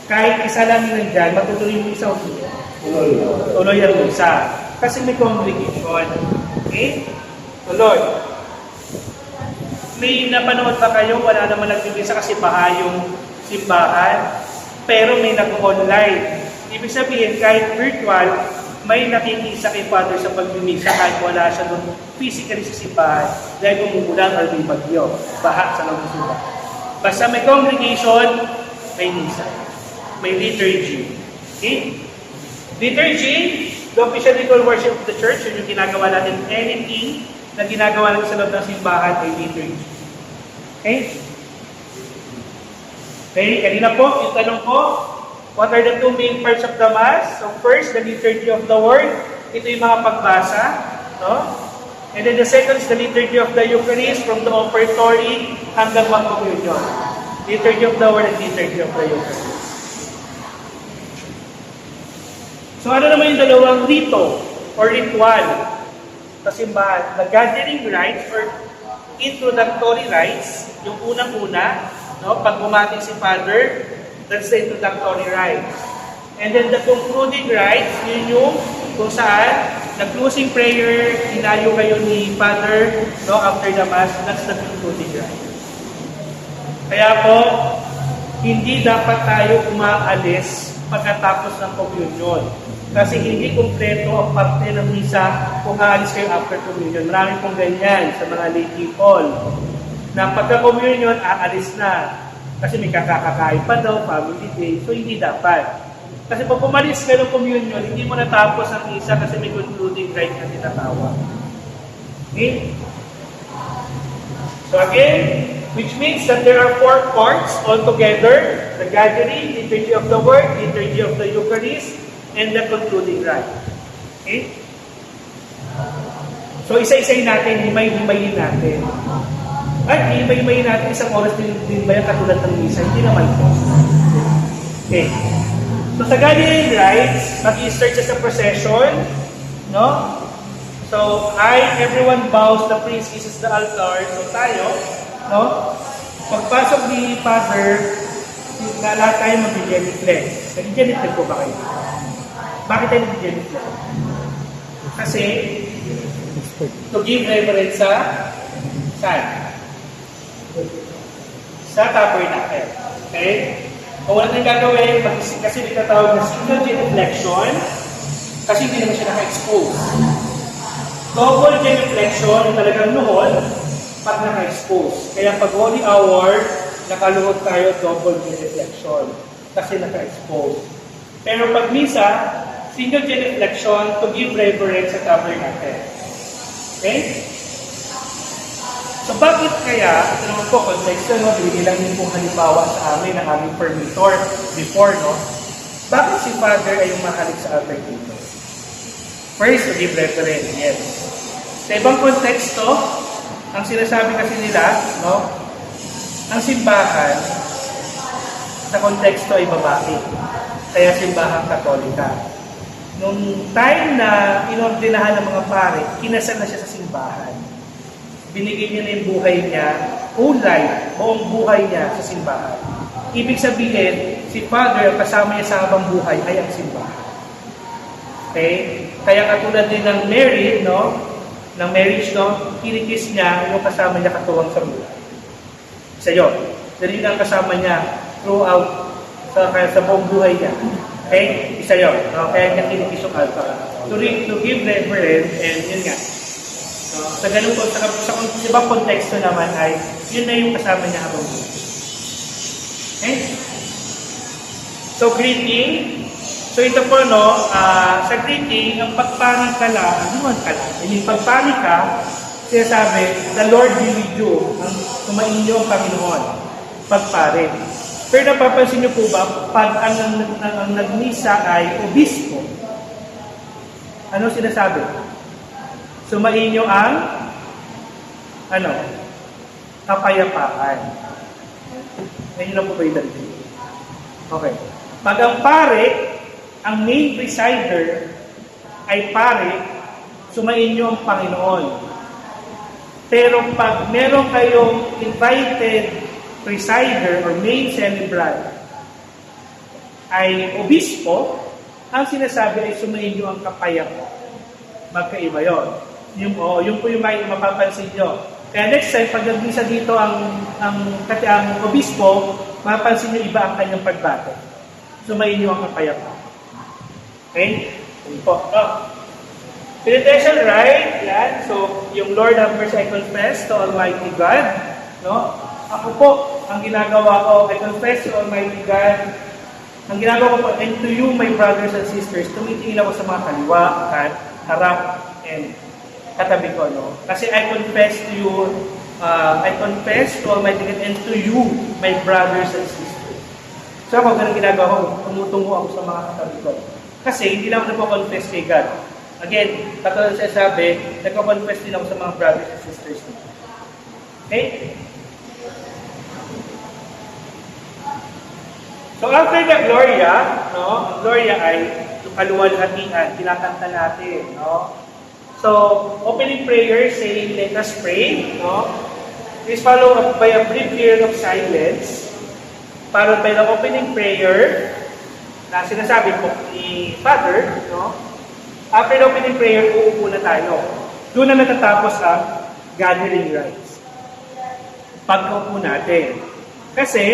kahit isa lang nandyan, matutuloy yung isa o hindi? Tuloy ang misa. Kasi may congregation. Okay? Tuloy. May napanood ba kayo? Wala naman nagmimisa kasi baha yung simbahan. Pero may nag-online. Ibig sabihin, kahit virtual, may nakikisa kay Father sa pagmimisa kahit wala siya doon physically sa simbahan dahil umuulan or may bagyo. Baha sa loob ng simbahan. Basta may congregation, may misa. May liturgy. Okay? Liturgy, the official ritual worship of the church, yun yung ginagawa natin. Anything na ginagawa natin sa loob ng simbahan ay liturgy. Okay? Okay, kanina po, yung tanong po, what are the two main parts of the Mass? So first, the liturgy of the Word. Ito yung mga pagbasa. No? And then the second is the liturgy of the Eucharist from the offertory hanggang mag-communion. Liturgy of the Word and liturgy of the Eucharist. So ano naman yung dalawang rito or ritual sa simbahan? The gathering rites or introductory rites, yung unang-una, no? Pag bumati si Father, that's the introductory rites. And then the concluding rites, yun yung kung saan the closing prayer, inayo kayo ni Father, no, after the Mass, that's the concluding rites. Kaya po, hindi dapat tayo umaalis pagkatapos ng communion. Kasi hindi kumpleto ang parte ng misa kung aalis kayo after communion. Marami pong ganyan sa mga lay people. Na pagka-communion, aalis na. Kasi may kakakain pa daw, family day. So hindi dapat. Kasi pag pumalis ka ng communion, hindi mo natapos ang misa kasi may concluding rite na tinatawag. Okay? So again, which means that there are 4 parts altogether: the gathering, liturgy of the Word, liturgy of the Eucharist, and the concluding rite. Okay? So isa-isayin natin, himay-himayin natin. At himay-himayin natin isang oras din ba yung katulad ng misa? Hindi naman po. Okay. So sa gathering rites, mag-i-start siya sa procession. No? So, everyone bows, the priest kisses the altar. So tayo, no? Pagpasok ni Father, lahat tayo mag-genuflect. Nag-genuflect po ba kayo? Bakit tayo mag-genuflect? Kasi, to give reverence sa saan? Sa tabernacle. Okay? Kung wala tayong gagawin, kasi may tatawag na single genuflection, kasi hindi naman siya naka-expose. Double genuflection, yung talagang luhod, pag naka-expose. Kaya pag holy hour, nakaluhod tayo double genuflection, kasi naka-expose. Pero pag misa, single genuflection to give reverence sa tabernacle. Okay? So bakit kaya, ito naman po, konteksto, no? Binigay lang din pong halimbawa sa amin ng aming permitor before, no? Bakit si Father ay umahalik sa altar dito? First, to give reverence, yes. Sa ibang konteksto, ang sinasabi kasi nila, no? Ang simbahan, sa konteksto ay babae. Kaya simbahang Katolika. Nung time na inordinahan ng mga pare, kinasal na siya sa simbahan. Binigay niya na yung buhay niya, whole life, buong buhay niya sa simbahan. Ibig sabihin, si Father, kasama niya sa habang buhay, ay ang simbahan. Okay? Kaya katulad din ng marriage, no? Ng marriage, no? Kinikis niya yung kasama niya katuwang sa buhay. Isa yun. Dali ang kasama niya throughout sa buong buhay niya. Okay? Isa yun. No? Kaya niya kinikis yung altar. To give reverence, and yun nga. So, sa ganun po, sa ibang konteksto naman ay, yun na yung kasama niya habang buhay. Okay? So, greeting. So, ito po, no, sa greeting, ang pagpani ka lang, yung pagpani ka, sinasabi, the Lord be with you, ang sumainyo ang Panginoon, pagpare. Pero napapansin niyo po ba, pag ang nagmisa ay obispo, Ano sinasabi? Sumainyo ang kapayapaan. Ngayon na po ba yung dalhin? Okay. Pag ang pare, ang main presider ay pare, sumainyo ang Panginoon. Pero pag meron kayong invited presider or main celebrant ay obispo, ang sinasabi ay sumainyo ang kapayapaan. Magkaiba yun. Yung po yung mapapansin nyo. Kaya next time, pag nagmisa dito ang obispo, mapapansin nyo iba ang kanyang pagbate. Sumainyo ang kapayapaan. Okay? Yun po. Penitential rite, yan. So, yung Lord have mercy, I confess to Almighty God. No? Ako po, ang ginagawa ko, I confess to Almighty God. Ang ginagawa ko po, and to you, my brothers and sisters, tumitingin ako sa mga kaliwa, harap, and katabi ko, no? Kasi I confess to you, I confess to Almighty God and to you, my brothers and sisters. So ako, ganun ginagawa ko, tumutungo ako sa mga katabi ko. Kasi hindi lang ako nagpo-confess kay God. Again, katulad siya sabi, nagpo-confess din ako sa mga brothers and sisters. Okay? So after the Gloria, no? Ang Gloria ay yung kaluwalhatian, kinakanta natin, no? So, opening prayer saying, let us pray, no? Is followed up by a brief period of silence, followed by the opening prayer na sinasabi po ni Father, no? After the opening prayer, uupo na tayo. Doon na natatapos ang gathering rites. Pag-uupo natin. Kasi,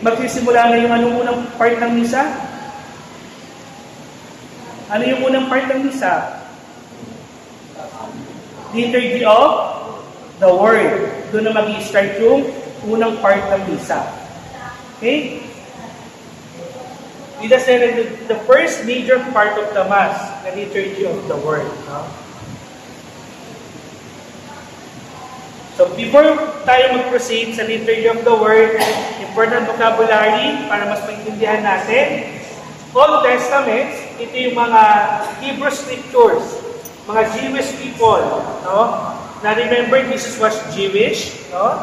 magsisimula na yung unang part ng misa. Ano yung unang part ng misa? Liturgy of the Word. Doon na mag-i-start yung unang part ng misa. Okay? It is the first major part of the Mass, the Liturgy of the Word. No? So, before tayo mag-proceed sa Liturgy of the Word, important vocabulary para mas maintindihan natin. Old Testaments, ito yung mga Hebrew Scriptures, mga Jewish people, no? Na remember, Jesus was Jewish, no?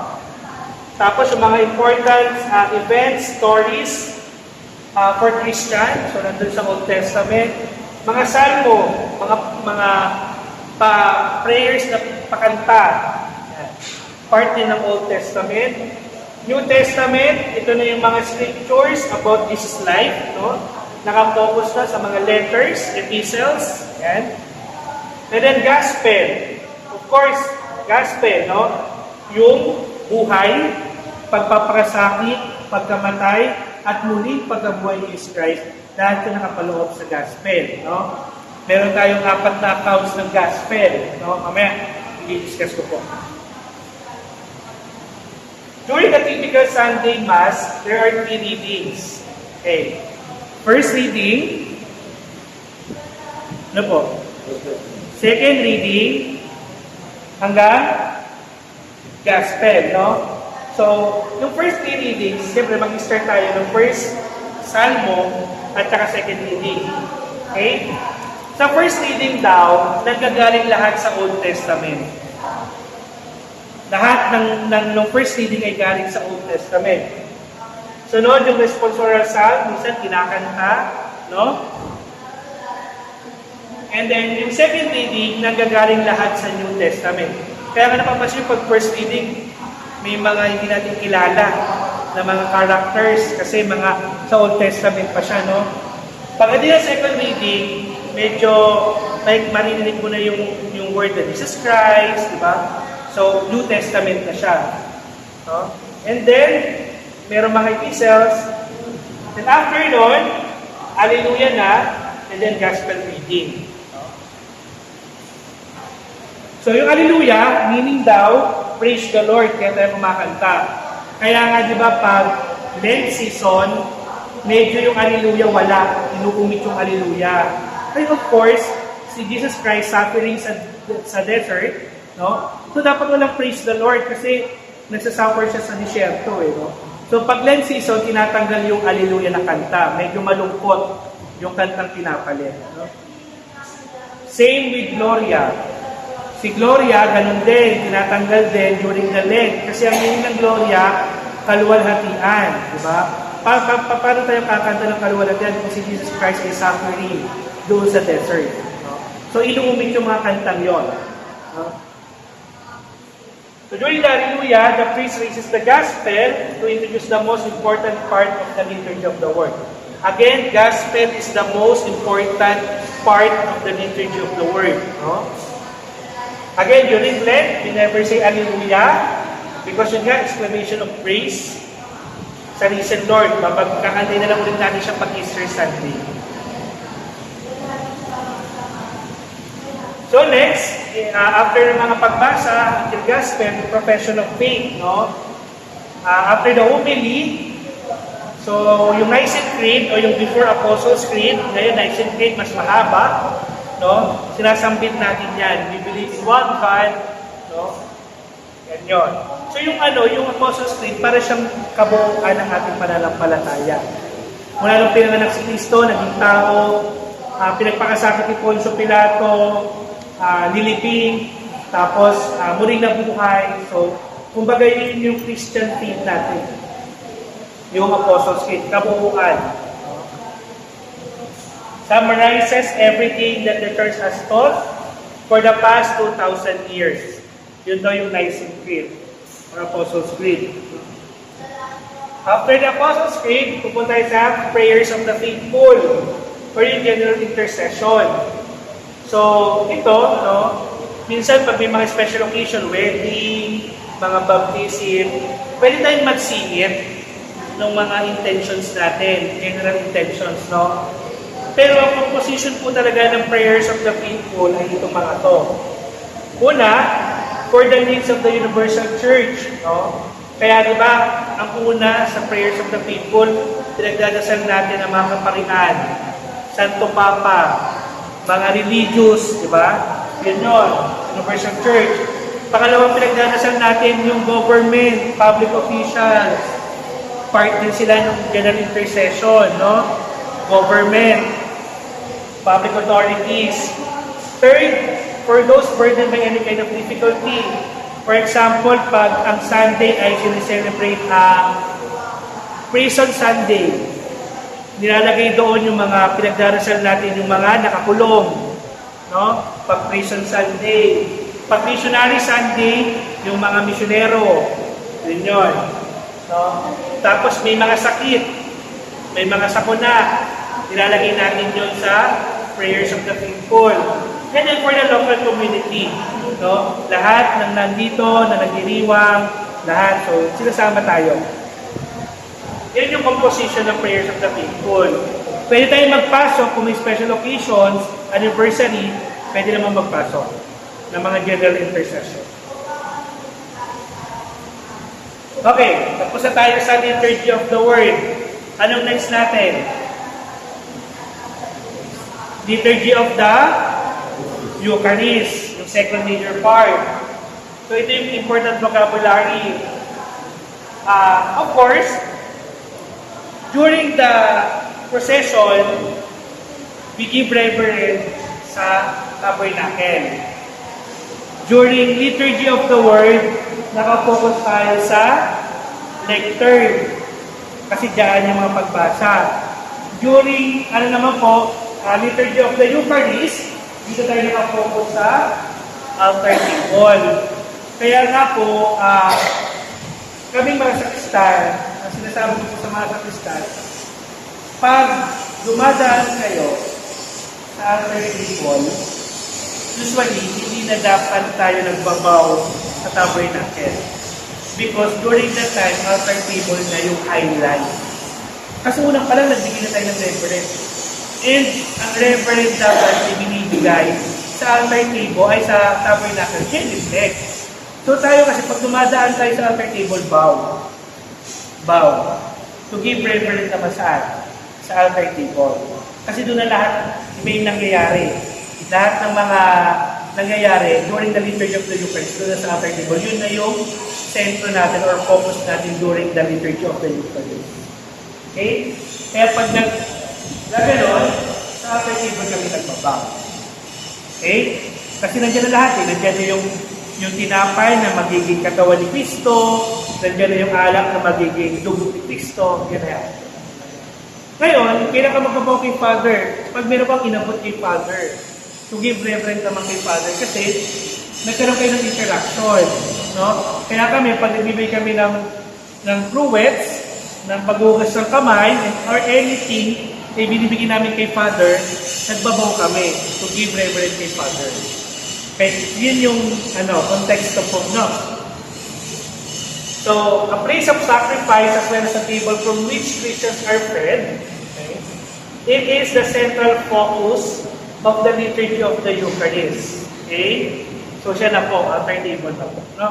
Tapos yung mga important events, stories for Christian, so nandun sa Old Testament. Mga salmo, mga prayers na pakanta, part din ng Old Testament. New Testament, ito na yung mga scriptures about Jesus' life, no? Nakafocus na sa mga letters, epistles, yan. And then Gospel. Of course, Gospel, no? Yung buhay, pagpapakasakit, pagkamatay, at muli pagkabuhay ni Jesus Christ, dahil ito nakapaloob sa Gospel, no? Meron tayong 4 na accounts ng Gospel, no? Mamaya, i-discuss ko po. During the typical Sunday Mass, there are 3 readings. Okay. First reading, ano po? Second reading, hanggang Gospel, no? So, yung first 3 readings, siyempre mag-start tayo ng first Salmo at saka second reading. Okay? Sa first reading daw, nagkagaling lahat sa Old Testament. Lahat ng first reading ay galing sa Old Testament. Sunod yung responsorial psalm, minsan kinakanta, no? And then, yung second reading, nanggagaling lahat sa New Testament. Kaya nga napapansin pag first reading, may mga hindi natin kilala na mga characters kasi mga sa Old Testament pa siya, no? Pag hindi na second reading, medyo like marinig mo na yung word na Jesus Christ, di ba? So, New Testament na siya. No? And then, meron mga epistles. And after nun, Hallelujah na, and then Gospel reading. No? So, yung Hallelujah, meaning daw, praise the Lord, kaya tayo kumakanta. Kaya nga, di ba, pag Lent season, medyo yung Hallelujah wala. Inuumit yung Hallelujah. And of course, si Jesus Christ suffering sa desert, no? So, dapat walang praise the Lord kasi nagsasuffer siya sa disyerto, no? So, pag Lent season, tinatanggal yung Hallelujah na kanta. Medyo malungkot yung kantang pinapalit, no? Same with Gloria. Si Gloria, ganun din, tinatanggal din during the Lent. Kasi ang meaning ng Gloria, kaluwalhatian. Diba? Paano tayo kakanta ng kaluwalhatian kung si Jesus Christ ay suffering doon sa desert? No? So, ilumit yung mga kantang yon. No? So, during the Hallelujah, the priest raises the gospel to introduce the most important part of the liturgy of the word. Again, gospel is the most important part of the liturgy of the word. No? Again, during Lent, we never say Hallelujah because yun nga, exclamation of praise sa risen Lord. Mapagkakantay na lang ulit natin siya pag-Easter Sunday. So next, after ng mga pagbasa until gospel, profession of faith, no? After the homily, so yung Nicene Creed o yung before Apostles' Creed, ngayon Nicene Creed mas mahaba, no? Sinasambit natin yan. We believe in one God, no? Yan yun. So yung yung Apostles' Creed, para siyang kabuuan ng ating pananampalataya. Mula nung pinanganak si Kristo, naging tao, pinagpakasakit ni Poncio Pilato, niliping, tapos muling nabuhay. So, kumbaga yun yung Christian faith natin. Yung Apostles' Creed, kabuuan. Summarizes everything that the Church has taught for the past 2,000 years. Yun daw yung Nicene Creed, or Apostles' Creed. After the Apostles' Creed, pupunta tayo sa prayers of the faithful for yung general intercession. So, ito, no, minsan pag may mga special occasion, wedding, mga baptism, pwede tayong magsingit ng mga intentions natin, general intentions, no? Pero ang composition po talaga ng prayers of the faithful ay itong mga to. Una, for the needs of the universal church, no? Kaya di ba, ang una sa prayers of the faithful, pinagdadasal natin ang mga kaparian, Santo Papa, mga religious, di ba? Yun yun, universal church. Pangalawang pinagdadasal natin yung government, public officials, part din sila ng general intercession, no? Government, public authorities. Third, for those burdened by any kind of difficulty. For example, pag ang Sunday ay sineselebrate ang Prison Sunday, nilalagay doon yung mga pinagdarasal natin, yung mga nakakulong. No? Pag Prison Sunday. Pag Missionary Sunday, yung mga misyonero. Yun yun. No? Tapos may mga sakit, may mga sakuna, nilalagay natin yun sa prayers of the faithful. And then for the local community, no? Lahat ng nandito, na nagdiriwang, lahat. So, sinasama tayo. Yan yung composition ng prayers of the faithful. Pwede tayong magpasok kung may special occasions, anniversary, pwede naman magpasok ng mga general intercession. Okay, tapos na tayo sa liturgy of the word. Anong next natin? Liturgy of the Eucharist, yung second major part. So ito yung important vocabulary. Of course, during the procession, we give reverence sa tabernacle. During liturgy of the word, nakafocus tayo sa lectern. Kasi diyan yung mga pagbasa. During, liturgy of the Eucharist, dito tayo nakafocus sa altar table. Kaya nga po, kaming mga sakristan, ang sinasabi ko sa mga sakristan, pag dumadaan kayo sa altar table, usually, hindi na dapat tayo nagbabaw sa tabernacle. Because during that time, altar table na yung highlight. Kasi unang pa lang, nagbigay na tayo ng reverence. And ang reverence dapat ibinibigay sa altar table ay sa tabernacle, can reflect. So tayo kasi pag dumadaan tayo sa altar table, bow. Bow. To give reverence naman saan? Sa altar table. Kasi doon na lahat may nangyayari. Lahat ng mga nangyayari during the liturgy of the Eucharist, doon na sa altar table, yun na yung sentro natin or focus natin during the liturgy of the Eucharist. Okay? Kaya pag nagaganon, sa altar table kami nagbabaw. Okay? Kasi nandiyan na lahat eh. Nandiyan na yung tinapay na magiging katawan ni Kristo, nandiyan na yung alak na magiging dugo ni Kristo, yan na yan. Ngayon, kailan ka magpapaw kay Father? Pag meron kang inabot kay Father, to give reverence naman kay Father, kasi nagkaroon kayo ng interaction. No? Kaya kami, pag nagbibigay kami ng fruits, ng paghugas ng kamay, or anything, ay binibigyan namin kay Father, nagbabaw kami to give reverence kay Father. Okay, yun yung context of no? So, a place of sacrifice as well as a table from which Christians are fed, okay, it is the central focus of the liturgy of the Eucharist. Okay? So, siya na po, altar table na po. No?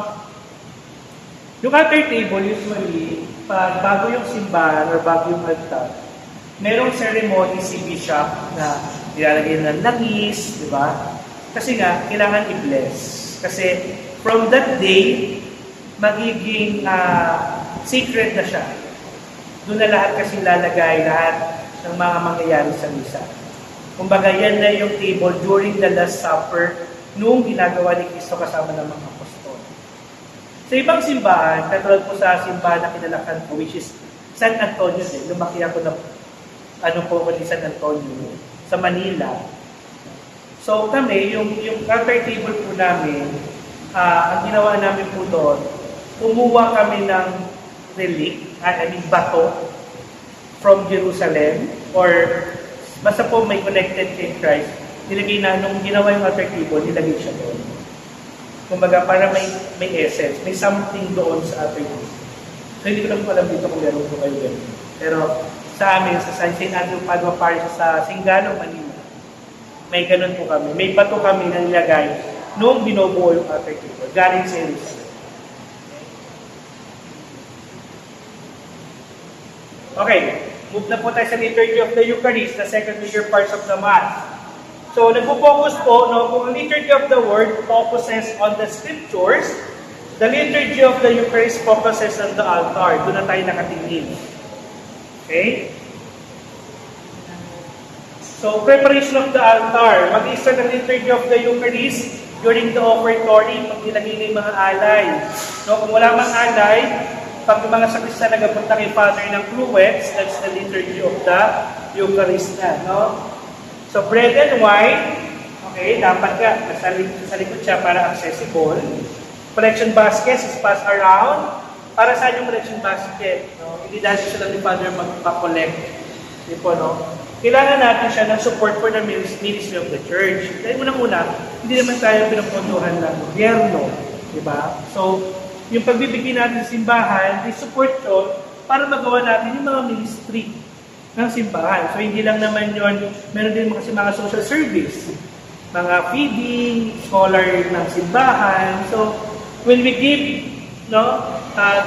Yung altar table, usually, pag bago yung simbahan or bago yung altar, merong ceremony si bishop na nilalagay ng langis, di ba? Kasi nga, kailangan i-bless. Kasi from that day, magiging sacred na siya. Doon na lahat kasi lalagay lahat ng mga mangyayari sa misa. Kumbaga, yan na yung table during the Last Supper nung ginagawa ni Cristo kasama ng mga apostol. Sa ibang simbahan, katulad po sa simbahan na kinalakan ko, which is San Antonio din. Lumaki ako na ni San Antonio sa Manila. So kami, yung altar table po namin, ang ginawa namin po doon, kumuha kami ng relic, bato, from Jerusalem, or basta po may connected kay Christ, nilagay na, nung ginawa yung altar table, nilagay siya doon. Kumbaga, para may essence, may something doon sa altar table. So hindi ko lang po alam dito kung meron po kayo ganun. Pero sa amin, sa St. Andrew Padua Parish sa Singano, Manila, may ganun po kami. May bato kami na nilagay nung binubuo yung altar table. Galing sa Jerusalem. Okay, move na po tayo sa liturgy of the Eucharist, the second major parts of the Mass. So, nagpo-focus po, kung ang liturgy of the Word focuses on the Scriptures, the liturgy of the Eucharist focuses on the altar. Doon na tayo nakatingin. Okay? So, preparation of the altar. Mag-isa ng liturgy of the Eucharist during the offertory, pag nilagay na yung mga alay. Kung wala mang alay, pag yung mga sakristan nagapunta kay Father ng fruits, that's the liturgy of the Eucharist na. So, bread and wine, okay, dapat ka, sa likod siya para accessible. Collection baskets is passed around. Para saan yung collection basket? Hindi dahil siya lang ni Father magpa-collect. Di po, kailangan natin siya ng support for the ministry of the church. Dahil muna, hindi naman tayo pinapuntuhan ng gobyerno. Diba? So, yung pagbibigay natin sa simbahan, may support yun para magawa natin yung mga ministry ng simbahan. So, hindi lang naman yun, meron din kasi mga social service, mga feeding, scholar ng simbahan. So, when we give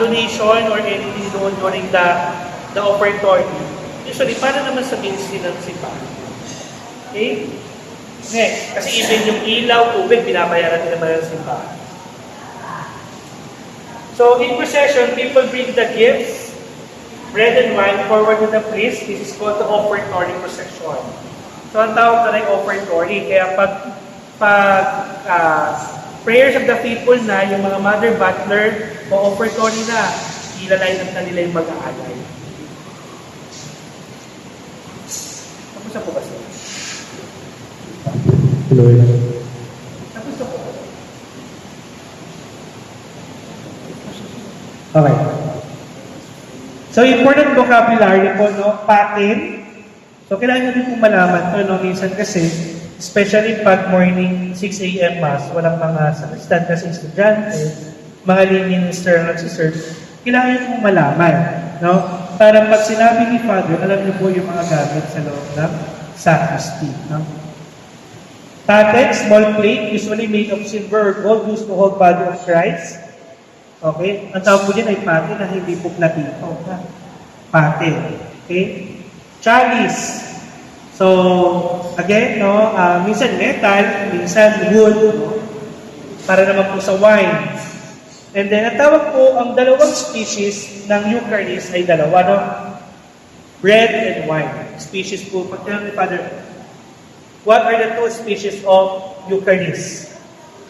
donation or anything doon during the offertory, usually, para naman sa ministry ng simbahan. Okay? Next, kasi even yung ilaw, tubig, binabayaran din naman ng simbahan. So, in procession, people bring the gifts, bread and wine, forward to the priest. This is called the offertory procession. So, ang tawag na yung offertory. Kaya pag prayers of the faithful na, yung mga mother butler, o offertory na, ilalay na nila yung mag-aalay. Tapos na po ba sila? Tuloy. Tapos na po ba? Okay. So, important vocabulary po, patin. So, kailangan nyo din po malaman to, minsan kasi, especially pag morning 6 a.m. Mass, walang mga sakristan kasi estudyante, mga lay minister na nagsiserve, kailangan nyo po malaman, Para pag sinabi ni Father, alam niyo po yung mga gamit sa loob ng sacristy, Paten, small plate, usually made of silver or gold, used to hold body of Christ. Okay? Ang tawag po dyan ay paten na hindi po platito. Paten. Okay? Chalice. So, again, minsan metal, minsan wood, para naman po sa wine. And then, ang tawag po, ang dalawang species ng Eucharist ay dalawa, bread and wine. Species po, pag tinanong ni Father, What are the two species of Eucharist?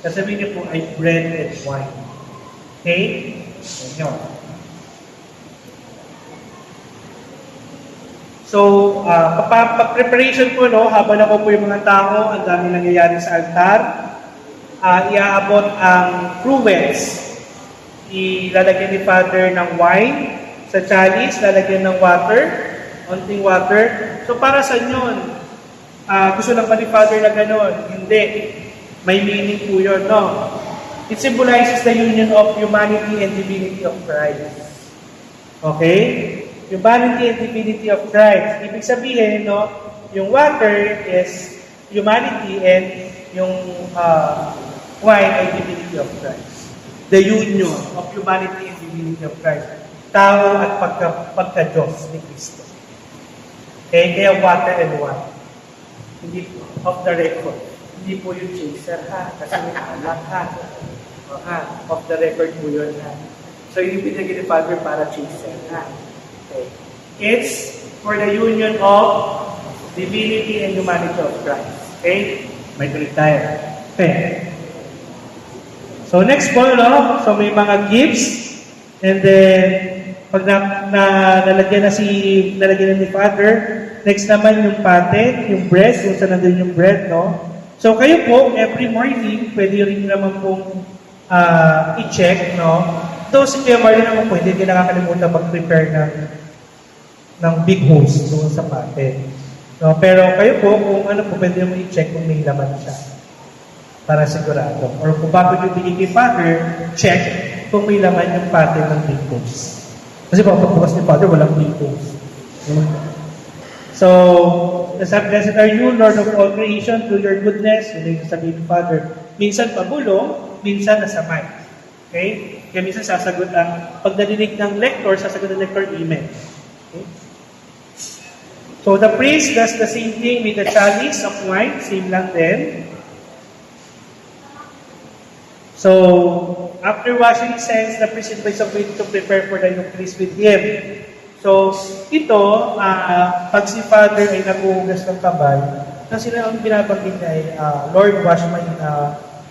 Sasabihin niyo po ay bread and wine. Okay? Ganyan. So, preparation po, no, habang ako po yung mga tao, ang dami nangyayari sa altar, iaabot ang cruets, ilalagyan ni Father ng wine, sa chalice, lalagyan ng water, onting water. So, para sa yun? Gusto lang ba ni Father na gano'n? Hindi. May meaning po yun, no? It symbolizes the union of humanity and divinity of Christ. Okay? Humanity and divinity of Christ. Ibig sabihin, no, yung water is humanity and yung wine ay divinity of Christ. The union of humanity and divinity of Christ. Tao at pagka-Diyos ni Cristo. Okay? Kaya water and wine. Hindi po, off the record. Hindi po yung chaser, ha? Kasi may alak, ha? Off the record po yun, ha? So, yung binigay ni Father para chaser, ha? Okay. It's for the union of divinity and humanity of Christ. Okay? May tuloy tayo. Okay. So, next po, no? So, may mga gifts. And then, pag nalagyan na ni Father, next naman yung paten, yung bread, kung saan nandun yung bread, no? So, kayo po, every morning, pwede rin naman pong i-check, no? Though si Kuya Marlon naman po, hindi nakakalimutan mag-prepare ng big host doon sa paten. No? Pero kayo po, kung ano po, pwede mo i-check kung may laman siya. Para sigurado. Or kung bago yung binigay Father, check kung may laman yung paten ng big host. Kasi pagbukas ni Father, walang big host. So, blessed are you, Lord of all creation, through your goodness, yun yung sabihin ni Father. Minsan pabulong, minsan nasamay. Okay? Kaya minsan sasagot ang, pag narinig ng lector, sasagot ng lector, amen. Okay? So, the priest does the same thing with the chalice of wine, same lang din. So, after washing his hands, the priest invites the priest to prepare for the Eucharist with him. So, ito, pag si Father ay naghuhugas ng kamay, kasi sila ang binabanggit niya ay, Lord, wash my,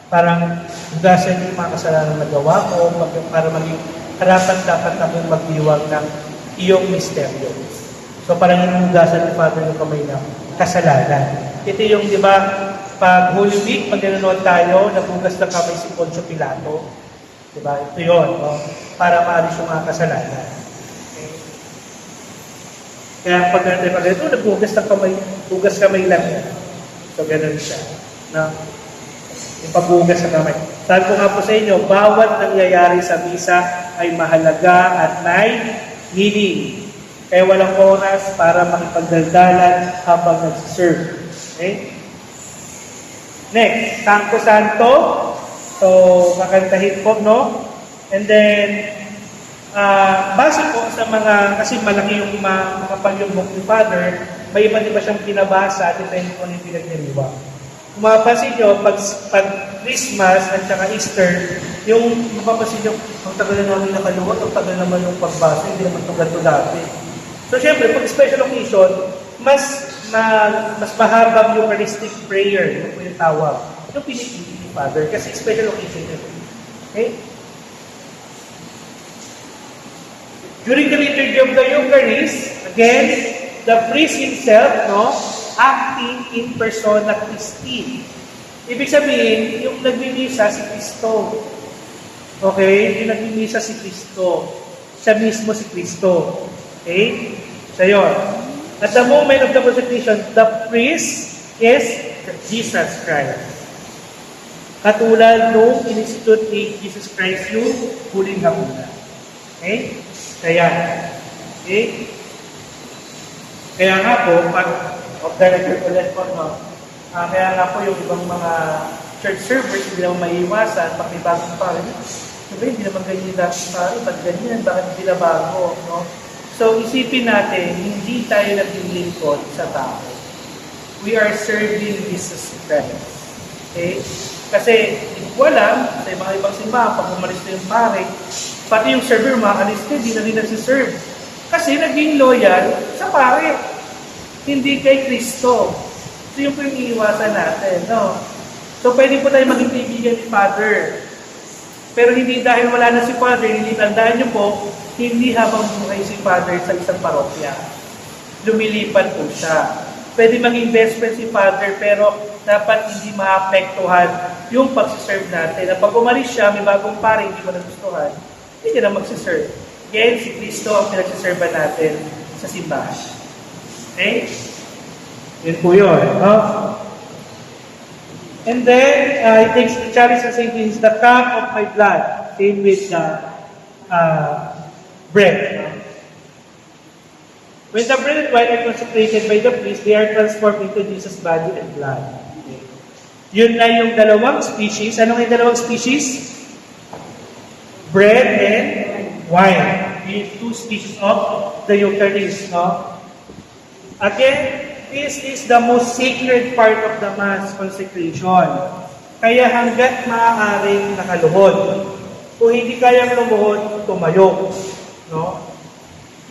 parang hugasan yung mga kasalanan na nagawa ko, para maging harapan dapat akong magdiwang ng iyong misteryo. So, parang hinuhugasan ni Father yung kamay ng kasalanan. Ito yung, di ba, pag Holy Week, pag nanonood tayo, naghugas ng kamay si Poncio Pilato. Di ba? Ito yun, no? Para maalis yung mga kasalanan. Kaya pag ito, naghugas ng kamay, hugas kamay lang yan. So, ganun siya. No? Yung paghugas ng kamay. Sabi ko nga po sa inyo, bawat nangyayari sa misa ay mahalaga at may meaning. Kaya walang oras para makipagdaldalan habang nag-serve. Okay? Next, Santo Santo. So, kakantahin po, no? And then, base po sa mga, kasi malaki yung makapal yung book ni Father, may iba di ba siyang pinabasa, depende po yung pinagdiriwa. Kung mapapansin nyo, pag Christmas at saka Easter, yung mapapansin nyo, ang tagal na namin nakaluwag, ang tagal naman yung pagbasa, hindi naman ito gato dati. So, syempre, pag special occasion, mas mahabang Eucharistic prayer, yung po yung tawag. Yung pinipili ni Father, kasi special occasion yun. Okay? During the liturgy of the Eucharist, again, the priest himself, no, acting in persona Christi. Ibig sabihin, yung nagmimisa si Kristo. Okay? Yung nagmimisa si Kristo. Siya mismo si Kristo. Okay? So yun. At the moment of the consecration, the priest is Jesus Christ. Katulad nung in-institute ni Jesus Christ yung huling hapunan. Okay? Kaya. Okay? Kaya nga po, pag of the record ulit po, no? Kaya nga po yung ibang mga church servers, hindi naman maiiwasan, pag may bagong pare, sabi, hindi naman ganyan dati pare, ba't ganyan, bakit hindi na bago, no? So, isipin natin, hindi tayo naging lingkod sa tao. We are serving Jesus Christ. Okay? Kasi, hindi ko alam, sa mga ibang simbahan, pag umalis na yung pare, pati yung server, maalis na, hindi na rin nagsiserve. Kasi naging loyal sa pare. Hindi kay Kristo. So yun po yung iiwasan natin, no? So pwede po tayo maging kaibigan ni Father. Pero hindi dahil wala na si Father, hindi tandaan niyo po, hindi habang buhay si Father sa isang parokya. Lumilipat po siya. Pwede maging best friend si Father, pero dapat hindi maapektuhan yung pagsiserve natin. Na pag umalis siya, may bagong pare, hindi mo nagustuhan, hindi na magsiserve. Again, si Kristo ang pinagsiservan natin sa simbahan. Okay? Yun po yun. No? And then, it takes the chalice and saying, "This is the cup of my blood." Same with the bread. No? When the bread and wine are consecrated by the priest, they are transformed into Jesus' body and blood. Okay. Yun na yung dalawang species. Anong yung dalawang species? Bread and wine. Yung two species of the Eucharist. No? Again, this is the most sacred part of the Mass consecration. Kaya hanggat maaaring nakaluhod. Kung hindi kayang lumuhod, tumayo. No?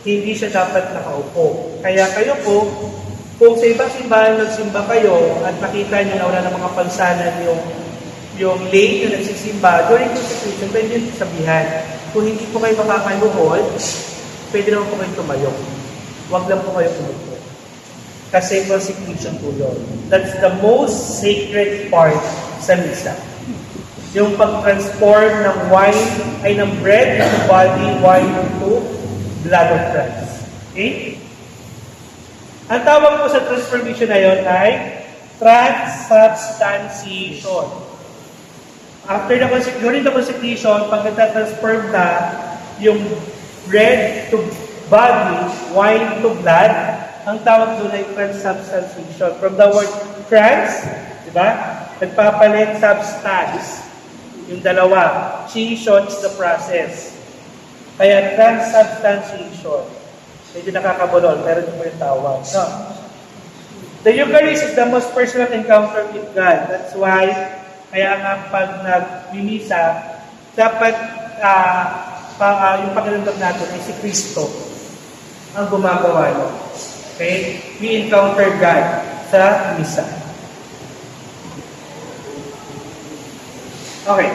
Hindi siya dapat nakaupo. Kaya kayo po, kung sa ibang simbahan nagsimba kayo at nakita niyo na wala ng mga pansanan yung lay na nagsisimba, during consecration, pwede nyo sabihan. Kung hindi po kayo makakaluhod, pwede naman po kayo tumayo. Huwag lang po kayo umupo. Kasi consecration po yun. That's the most sacred part sa misa. Yung pag-transform ng wine, ay ng bread, ng body, wine to blood of Christ. Okay? Ang tawag po sa transformation na yun ay transubstantiation. During the consecration, pag nata-transform na yung bread to body, wine to blood, ang tawag doon ay transubstantiation. From the word trans, di ba? Nagpapalit substance. Yung dalawa. Tion is the process. Kaya transubstantiation. Medyo nakakabulol, pero ito po yung tawag. No. The Eucharist is the most personal encounter with God. That's why, kaya nga pag nag-mimisa, dapat yung pagkalandam natin ay si Kristo ang gumagawa nyo. Okay? We encounter God sa misa. Okay.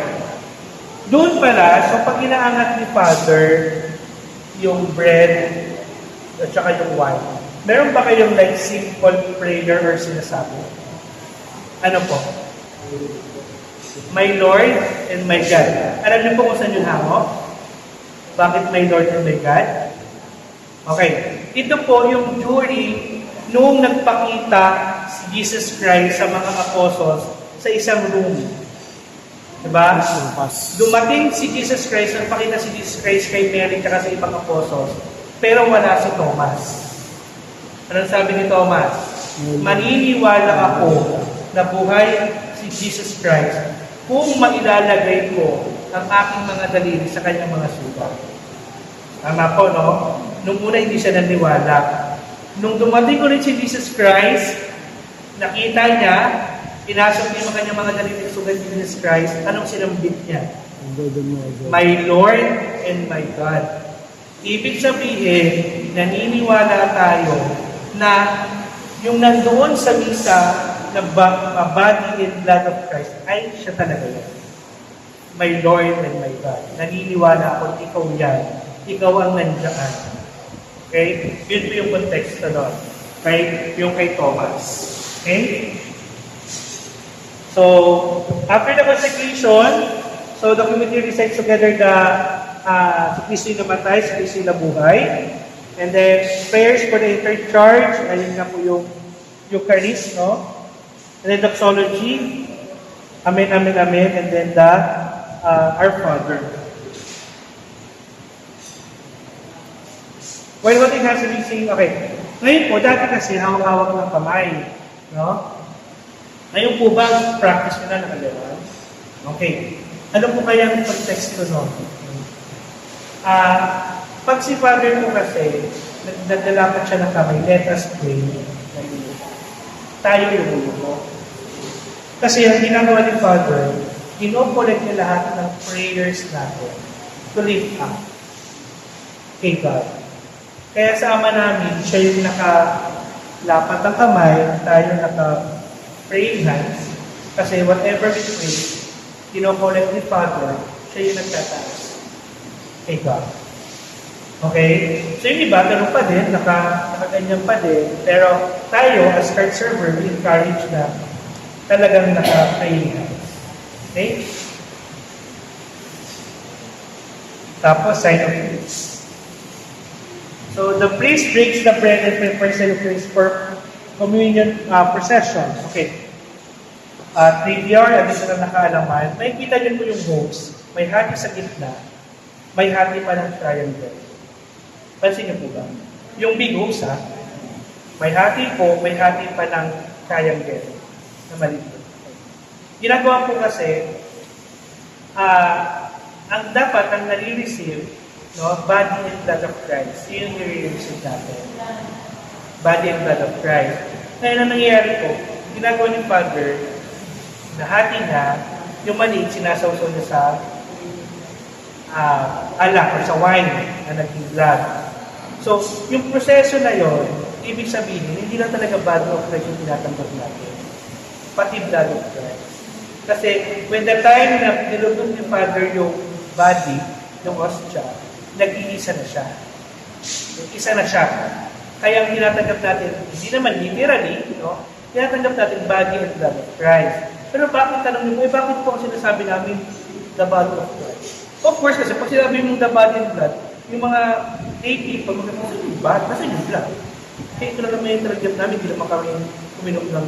Doon pala, so pag inaangat ni Father yung bread at saka yung wine, meron ba kayong like simple prayer or sinasabi? Ano po? My Lord and my God. Alam niyo po kung saan yung hango? Bakit my Lord and my God? Okay. Ito po yung during noong nagpakita si Jesus Christ sa mga apostles sa isang room. Diba? Dumating si Jesus Christ, nagpakita si Jesus Christ kay Mary at sa ibang apostles, pero wala si Thomas. Anong sabi ni Thomas? Maniniwala ako na buhay si Jesus Christ kung mailalagay ko ang aking mga daliri sa kanyang mga sugat. Tama po, no? Nung una, hindi siya naniwala. Nung dumating ulit si Jesus Christ, nakita niya, pinasok niya ang kanyang mga daliri sugat ni Jesus Christ, anong sinambit niya? My Lord and my God. Ibig sabihin, naniniwala tayo na yung nandoon sa misa na body and blood of Christ ay siya talaga yan. My Lord and my God. Naniniwala ako, ikaw yan. Ikaw ang nandiyan. Okay? Yun po yung context na doon. Okay? Yung kay Thomas. Okay? So, after the consecration, so the community recites together the si Kristo yung namatay, si Kristo yung nabuhay. And then, prayers for the intercharge, ayun nga po yung Eucharist, no? And then, doxology, Amen, Amen, Amen, and then the Our Father. While what it has to be saying, okay, ngayon po, dati kasi hawak-hawak ng kamay, no? Ngayon po ba, practice nyo na nakaliwan? Okay. Ano po kaya ang context ko, no? Pag si Father po kasi, nagdalapat siya ng kamay, let us pray. Tayo yung ulo mo. Kasi ang ginagawa ni Father, inopolet niya lahat ng prayers natin to lift up kay God. Kaya sa Ama namin, siya yung nakalapat ng kamay, tayo praying hands. Kasi whatever we pray, kinokollect ni Father, siya yung nagtataas kay God. Okay? So yung iba, ganun pa din, nakaganyan pa din. Pero tayo, as card server, we encourage na talagang naka-praying hands. Okay? Tapos, sign of peace. So, the priest breaks the bread and prepares the Eucharist for communion procession. Okay. Trivia or additional na kaalaman, may kita nyo po yung host, may hati sa gitna, may hati pa ng triangle. Pansin niyo po ba? Yung big host, may hati po, may hati pa ng triangle na maliit. Ginagawa po kasi, ang dapat, ang nare-receive, no, body and blood of Christ, yun yung nare-receive natin. Body and blood of Christ. Ngayon, ang nangyayari po, ginagawa ni Father, nahati na, yung maliit, sinasawsaw niya sa alak or sa wine na naging blood. So, yung proseso na yon, ibig sabihin, hindi lang talaga body of Christ yung tinatanggap natin. Pati blood of Christ. Kasi, when the time na nilutong ni Father yung body, yung ostya, nag-iisa na siya. Nag-isa na siya. Kaya ang tinatanggap natin, hindi naman literally, no? Tinatanggap natin body and blood of Christ. Pero bakit, tanong niyo, bakit po ang sinasabi namin the body of Christ? Of course, kasi pag sinabi mong the body and blood, yung mga lay people, magkakasin yung blood, nasa yung blood. Kaya ito na naman yung talagang namin, hindi naman kami uminom ng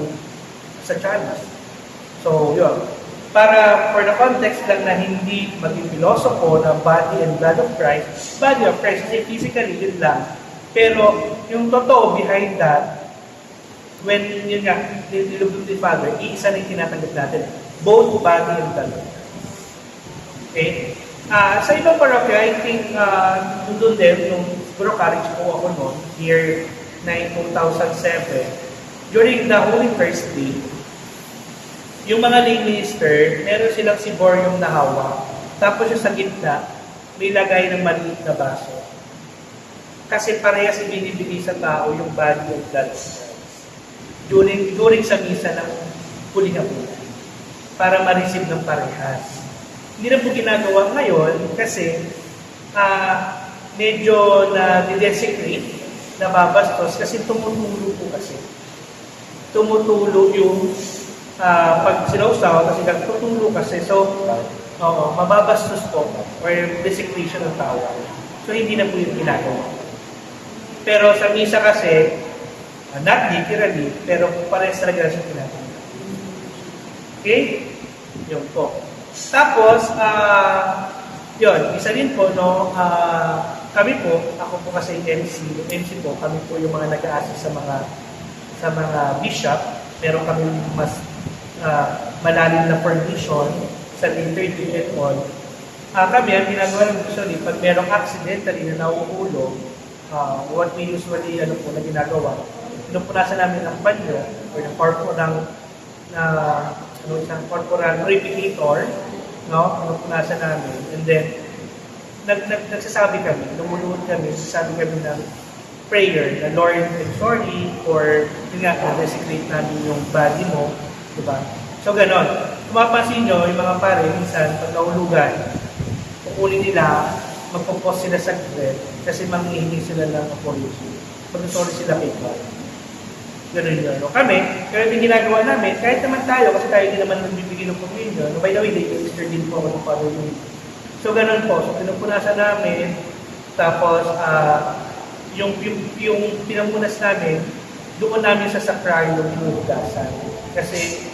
sa chalice. So, yun. Para, for the context lang na hindi maging filosofo na body and blood of Christ, body of Christ, kasi physically, yun lang. Pero, yung totoo behind that, when yun nga, nilubog ni Father, iisa na yung tinatanggap natin. Both body and blood. Okay? Sa ibang parokya, I think, doon din, yung siguro college po ako noon, year 2007, during the Holy Thursday, yung mga lay minister, meron silang siborium na hawak. Tapos yung sa gitna, may lagay ng maliit na baso. Kasi parehas ibinibigay sa tao yung body of blood. During sa misa ng huling hapunan. Para ma-receive ng parehas. Hindi na po ginagawa ngayon kasi medyo na-desecrate, nababastos kasi tumutulo po kasi. Tumutulo yung pag sinausaw kasi nagtutulo kasi. So, mababastos po or desecration ng tao. So, hindi na po yung ginagawa. Pero sa misa kasi, not literally, pero parehas talaga siya ginagawa. Okay? Yun po. Tapos, yun, isa din po, no, kami po, ako po kasi MC po, kami po yung mga nag-a-assist sa mga bishop, meron kami mas malalim na permission sa liturgy and all. Kami, ang ginagawa ng usually, pag merong accidentally na nauulo, what we usually, na ginagawa, pinupunasan namin ng panyo, or ng isang corporal purificator, no? Pinupunasan namin, and then, nagsasabi kami, lumuluhod kami, nagsasabi kami ng prayer, na Lord, I'm sorry for, yun nga, desecrate namin yung body mo, diba? So, ganon. Kung mapapansin nyo, yung mga pare, minsan, pag naulugan, kukunin nila, magpupos sila sa bread, kasi manghihingi sila ng apology. Pag-sorry sila kay God. Ganon yun. No? Kami, kaya yung ginagawa namin, kahit naman tayo, kasi tayo din naman nagbibigay ng communion, by the way, minister din po ako ng Father Louis. So, ganon po. So, pinupunasan namin, tapos, yung pinamunas namin, doon namin sa sakralyo hinuhugasan. Kasi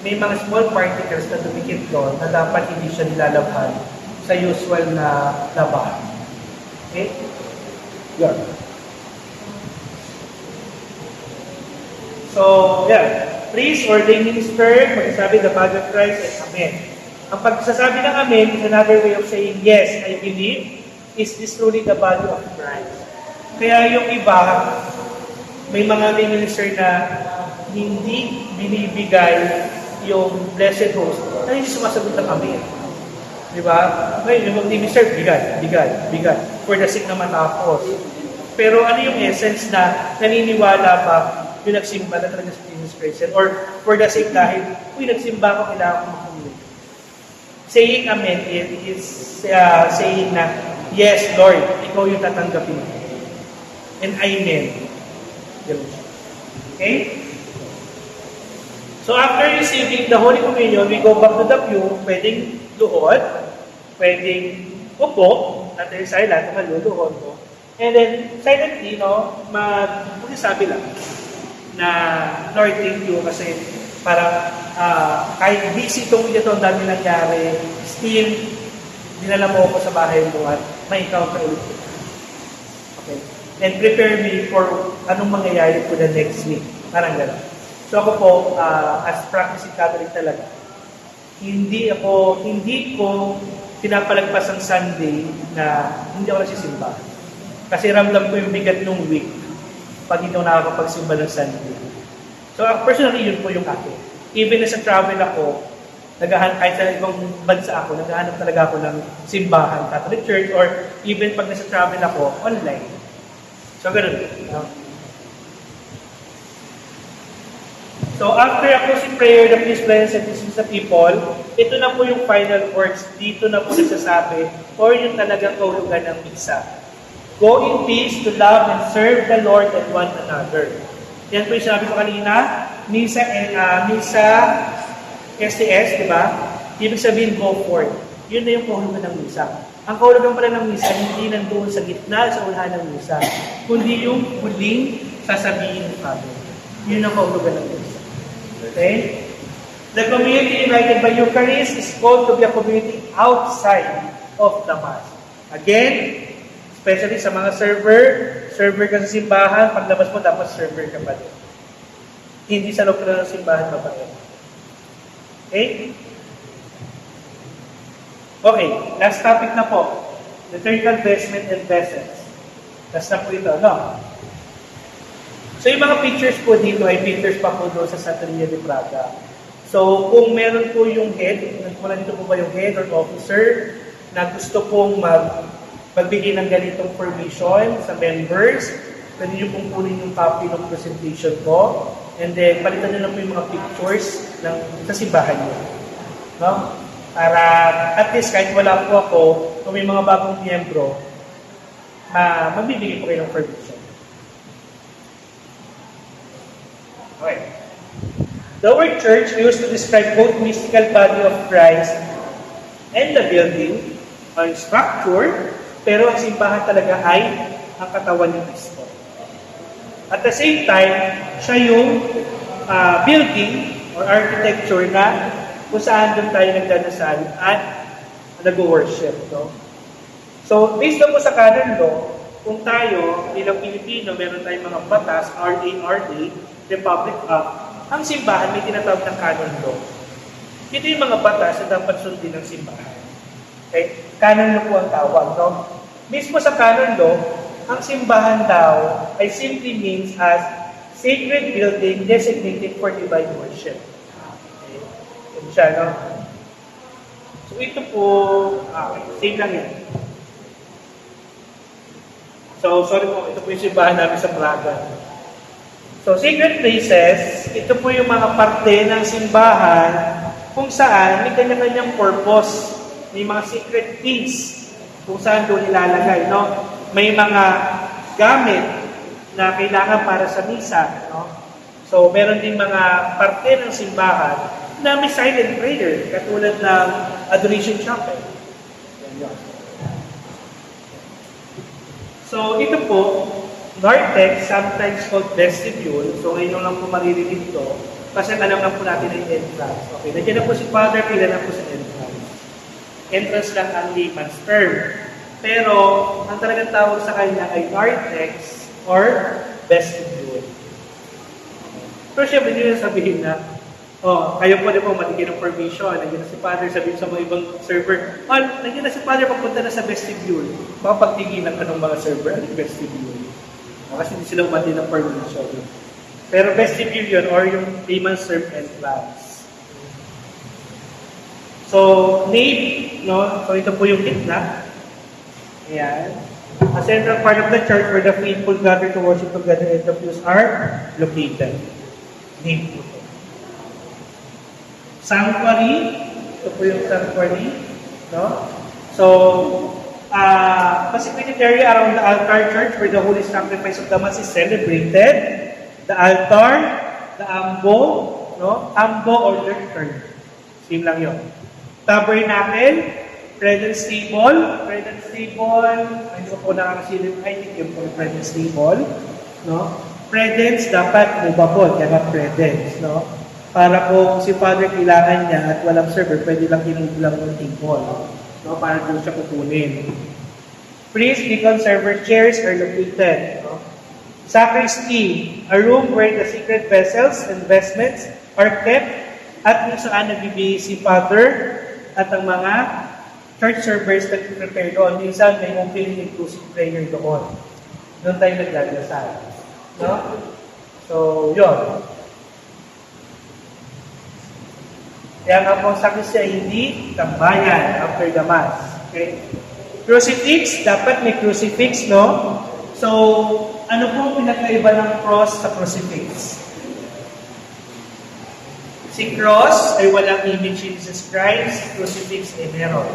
may mga small particles na dumikit doon na dapat hindi siya nilalabhan sa usual na labahan. Okay? Yan. So, yan. Priest or lay minister, magsasabi the body of Christ and Amen. Ang pagsasabi ng Amen is another way of saying, yes, I believe, is this truly the body of Christ? Kaya yung iba, may mga lay minister na hindi binibigay yung blessed host na hindi sumasagot ng Amen. Di ba? Okay, yung mag-minister, bigay. For the sick na matapos. Pero ano yung essence na naniniwala ba yung nagsimba na talaga sa Jesus Christ? Or for the sake dahil, nagsimba ko, kailangan ko mag-communicate. Saying amen is saying na, yes, Lord, ikaw yung tatanggapin ko. And amen. Okay? So after receiving the Holy Communion, we go back to the pew, pwedeng luhod, pwedeng upo, natin silent, maluluhod mo. And then, silently, magsasabi lang na, Lord, thank you, kasi parang kahit busy itong ang dami nangyari, still, dinala mo ako sa bahay mo at may encounter ulit. Okay? And prepare me for anong mangyayari for the next week. Parang gano'n. So ako po, as practicing Catholic talaga, hindi ko pinapalagpas ang Sunday na hindi ako nagsisimba. Kasi ramdam ko yung bigat ng week pag hindi ako nakakapagsimba ng Sunday. So personally, yun po yung akin. Even na sa travel ako, kahit sa ibang bansa ako, naghahanap talaga ako ng simbahan, Catholic Church, or even pag nasa travel ako, online. So ganoon. So after a closing prayer, the priest blesses and dismisses the people, ito na po yung final words, dito na po nagsasabi, or yung talagang kahulugan ng misa. Go in peace to love and serve the Lord and one another. Yan po yung sinabi ko kanina, misa STS, di ba? Ibig sabihin, go forth. Yun na yung kahulugan ng misa. Ang kahulugan pala ng misa, hindi nandoon sa gitna, sa unahan ng misa, kundi yung huling sasabihin ng Father. Yun ang kahulugan ng misa. Okay? The community united by Eucharist is called to be a community outside of the Mass. Again, especially sa mga server ka sa simbahan, paglabas mo, dapat server ka pa din. Hindi sa loob ng simbahan pa rin. Okay? Okay, last topic na po. Liturgical vestment and vessels. Last na po ito, no? So yung mga pictures po dito ay pictures pa po doon sa Santeria de Praga. So kung meron po yung head, wala dito po ba yung head or officer na gusto pong magbigay ng ganitong permission sa members, pwede nyo pong kunin yung copy ng presentation ko, and then palitan nyo lang po yung mga pictures sa simbahan nyo. No? Para at least kahit wala po ako, kung may mga bagong miyembro, magbibigay po kayo ng permission. Okay. The word church used to describe both mystical body of Christ and the building or structure, pero ang simbahan talaga ay ang katawan ni Kristo. At the same time, siya yung building or architecture na kung saan doon tayo nagdadasal at nag-worship. No? So, based na po sa canon law, kung tayo, bilang Pilipino, meron tayong mga batas, RA, Republic Act, ang simbahan may tinatawag ng canon law. Ito yung mga batas na dapat sundin ng simbahan. Okay? Canon law po ang tawag. No? Mismo sa canon law, ang simbahan daw ay simply means as sacred building designated for divine worship. Okay? Ito siya, no? So ito po, same lang yan. So, sorry po, ito po yung simbahan namin sa Praga. So, sacred places, ito po yung mga parte ng simbahan kung saan may kanya-kanyang purpose. May mga secret things kung saan doon ilalagay. No? May mga gamit na kailangan para sa misa. No? So, meron din mga parte ng simbahan na may silent prayer, katulad ng Adoration Chapel. So, ito po, narthex, sometimes called vestibule. So, ngayon lang po maririnig ito kasi alam lang po natin ang entrance. Okay, nandiyan na po si Father, pila na po sa entrance. Entrance lang ang layman's term. Pero, ang talagang tawag sa kanya ay narthex or vestibule. So, syempre, hindi na sabihin na, kayo po din po matigyan ng permission. Nandiyan na si Father, sabihin sa mga ibang server, nandiyan na si Father, papunta na sa vestibule. Baka pagtigilan ka ng mga server, ano yung vestibule? Kasi hindi sila umati ng permission. Pero vestibule yun, or yung layman's term entrance. So, nave, no? So, ito po yung gitna. Ayan. A central part of the church where the faithful gather to worship together and the pews are located. Nave po. Sanctuary. Ito po yung sanctuary. No? So, consecrated area around the altar church where the holy sacrifice of the Mass is celebrated. The altar, the ambo, no? Ambo or lectern. Same lang yun. Tabernacle, presence table, hindi ko po nakakasilip, I think yung po presence table, no? Presence dapat movable, kaya presence, no? Para po si Father kailangan niya at walang server, pwede lang kinugin lang yung table, no? Para doon siya kukunin. Priest, deacon, server chairs are located, no? Sacristy, a room where the sacred vessels and vestments are kept at kung saan nagbibigay si Father at ang mga church servers nag-prepare doon. Minsan may opening inclusive prayer doon. Doon tayo nagdadasal. No? So, yun. Kaya nga po sa Kristi ay hindi tambayan after the Mass. Okay? Crucifix, dapat may crucifix, no? So, ano po ang pinakaiba ng cross sa crucifix? Si cross ay walang image ni Jesus Christ, crucifix ay meron.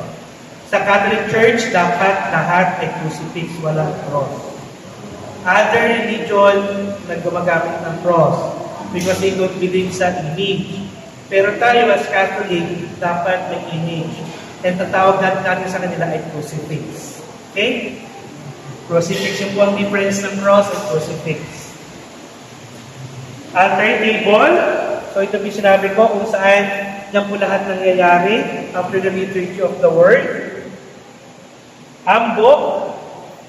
Sa Catholic Church, dapat lahat ay crucifix, walang cross. Other religion, naggumagamit ng cross because they don't believe sa image. Pero tayo as Catholic, dapat may image. And tatawag natin sa kanila ay crucifix. Okay? Crucifix yung po ang difference ng cross at crucifix. Altar table. So ito yung sinabi ko kung saan yan po lahat nangyayari after the liturgy of the Word. Ambo,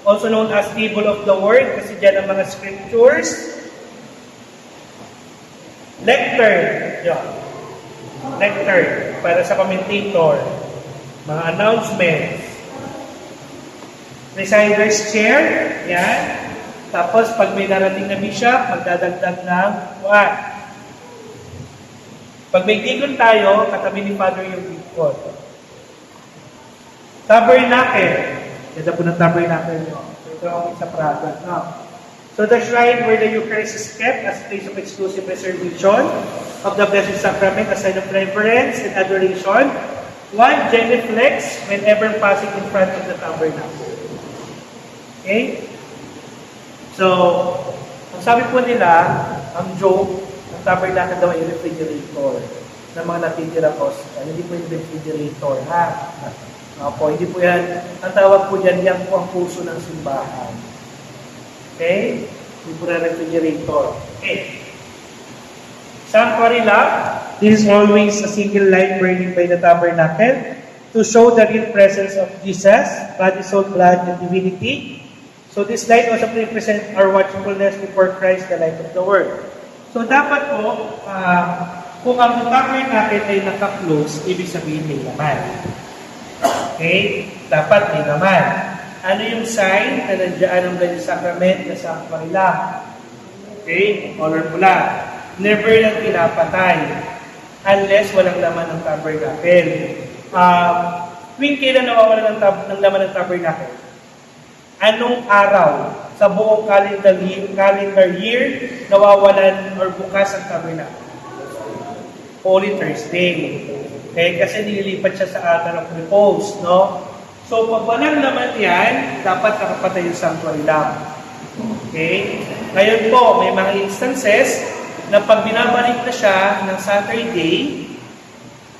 also known as table of the Word, kasi dyan ang mga scriptures. Lectern, yan. Lectern, para sa commentator. Mga announcements. Presider's chair, yan. Tapos pag may narating na bishop, magdadagdag ng buwan. Pag may deacon tayo, katabi ni Father yung deacon. Tabernacle. Ganda po ng tabernacle nyo. Ito ang isa Praga. No? So the shrine where the Eucharist is kept as a place of exclusive reservation of the Blessed Sacrament, a sign of reverence and adoration. One genuflex whenever passing in front of the tabernacle. Okay? So, ang sabi po nila, ang joke, ang tabernacle daw ay refrigerator ng mga natitira po. Hindi po yung refrigerator, ha? Po, hindi po yan. Ang tawag po dyan, yan po ang puso ng simbahan. Okay? Hindi po na refrigerator. Okay. Sanctuary lamp. This is always a single light burning by the tabernacle to show the real presence of Jesus, body, soul, blood, and divinity. So this light also represents our watchfulness before Christ, the light of the world. So dapat po, kung ang tabernacle ay naka-close, ibig sabihin may laman. Okay? Dapat may laman. Ano yung sign na nandiyan ang Blessed Sacrament na sanctuary lamp? Okay? Color pula. Never lang pinapatay unless walang laman ng tabernacle. Tuwing kailan nawawala ng laman ng tabernacle? Anong araw sa buong calendar year nawawalan or bukas ang tabernacle? Holy Thursday. Okay? Kasi nililipat siya sa altar of repose, no? So, pag walang laman yan, dapat nakapatay yung sanctuary lamp. Okay? Ngayon po, may mga instances na pag binabalik na siya ng Saturday,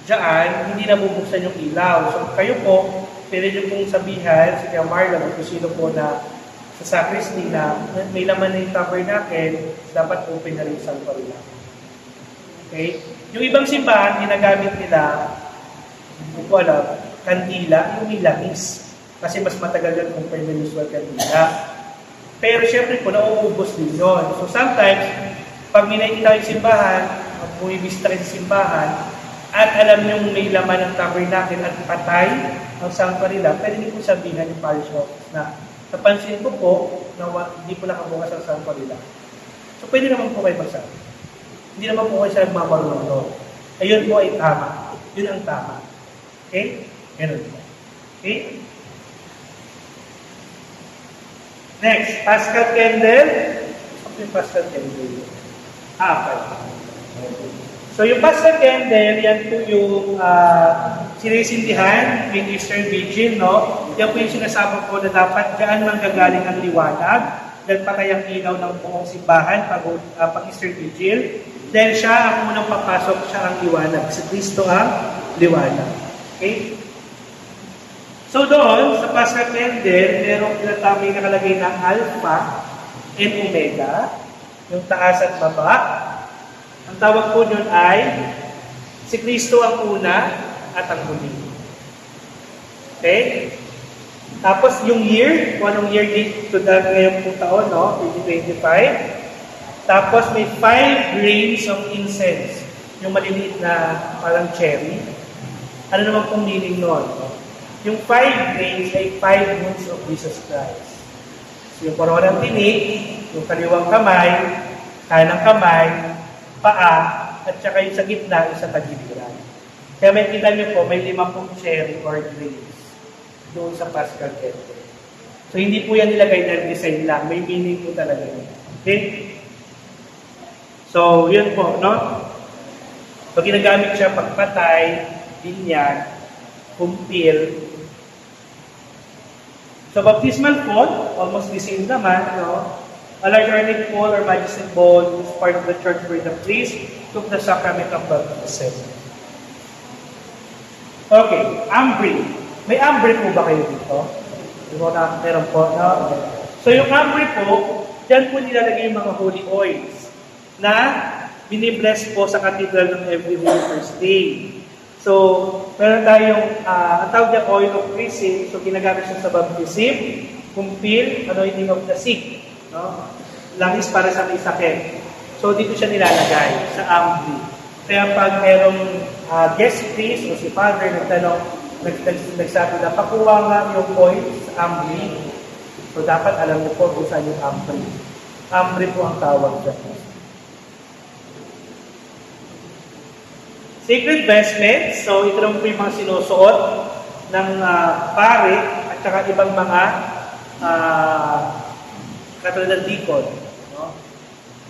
diyan, hindi na bubuksan yung ilaw. So, kayo po, pwede nyo pong sabihan, si Tia Marla, kung sino po na sa sacristy na may laman na yung tabernacle, dapat open na rin yung sanctuary lamp. Okay? Yung ibang simbahan, ginagamit nila, hindi ko alam, kandila, yung may langis. Kasi mas matagal yan compared na usual kandila. Pero syempre po, nauubos din yun. So sometimes, pag may nakikita yung simbahan, bumibista rin sa simbahan, at alam yung may laman ng tabernacle at patay ang sanctuary lamp, pwede niyo po sabihan yung parish office na napansin ko po na hindi po nakabukas ang sanctuary lamp. So pwede naman po kayo magsabi. Hindi naman po kayo siya nagmamarunong doon. Ayun po ay tama. Yun ang tama. Okay? Ganun po. Okay? Next, Paschal candle. Ano yung Paschal candle? Okay. So yung Paschal Candle, yan po yung sinisindihan yung Eastern Vigil, no? Yan po yung sinasabi ko na dapat dyan manggagaling ang liwanag, dahil patay ang ilaw ng buong simbahan pag Eastern Vigil. Dahil siya ang unang papasok, siya ang liwanag. Si Kristo ang liwanag. Okay? So doon, sa Paschal Candle, merong tinatawag nakalagay na Alpha and Omega, yung taas at baba. Ang tawag po yun ay si Kristo ang una at ang huli. Okay? Tapos yung year, kung anong year dito ngayon po taon, no? 2025. Tapos may 5 grains of incense. Yung maliliit na parang cherry. Ano naman pong meaning nun? No? Yung 5 grains ay 5 wounds of Jesus Christ. So yung corona ng tinig, yung kaliwang kamay, kanang kamay, paa, at saka yung sa gitna, yung sa tagiliran. Kaya may kita niyo po, may 5 cherry or grapes doon sa Paschal Candle. So hindi po yan nilagay na design lang, may meaning po talaga yun. Okay? So, yun po, no? Pag ginagamit siya pagpatay, binyag, kumpil. So, baptismal font, almost the same naman, no? A large ornate bowl or magic bowl is part of the church where the priest took the sacrament of baptism. Okay, ambre. May ambre po ba kayo dito? Meron po, no? So yung ambre po, dyan po nilalagay yung mga holy oils na binibless po sa cathedral ng every Holy Thursday. So, meron tayong, ang tawag niya oil of chrism, so ginagamit siya sa baptism, kumpil, anointing of the sick. No? Langis para sa may sakit. So, dito siya nilalagay sa ambre. Kaya pag merong guest priest o si father nagtanong, nagsabi na, pakuha nga yung oil sa ambre. So, dapat alam niyo po kung saan yung ambre. Ambre po ang tawag dyan. Sacred vestments. So, ito naman po yung mga sinusuot ng pare at saka ibang mga katulad ng deacon. No?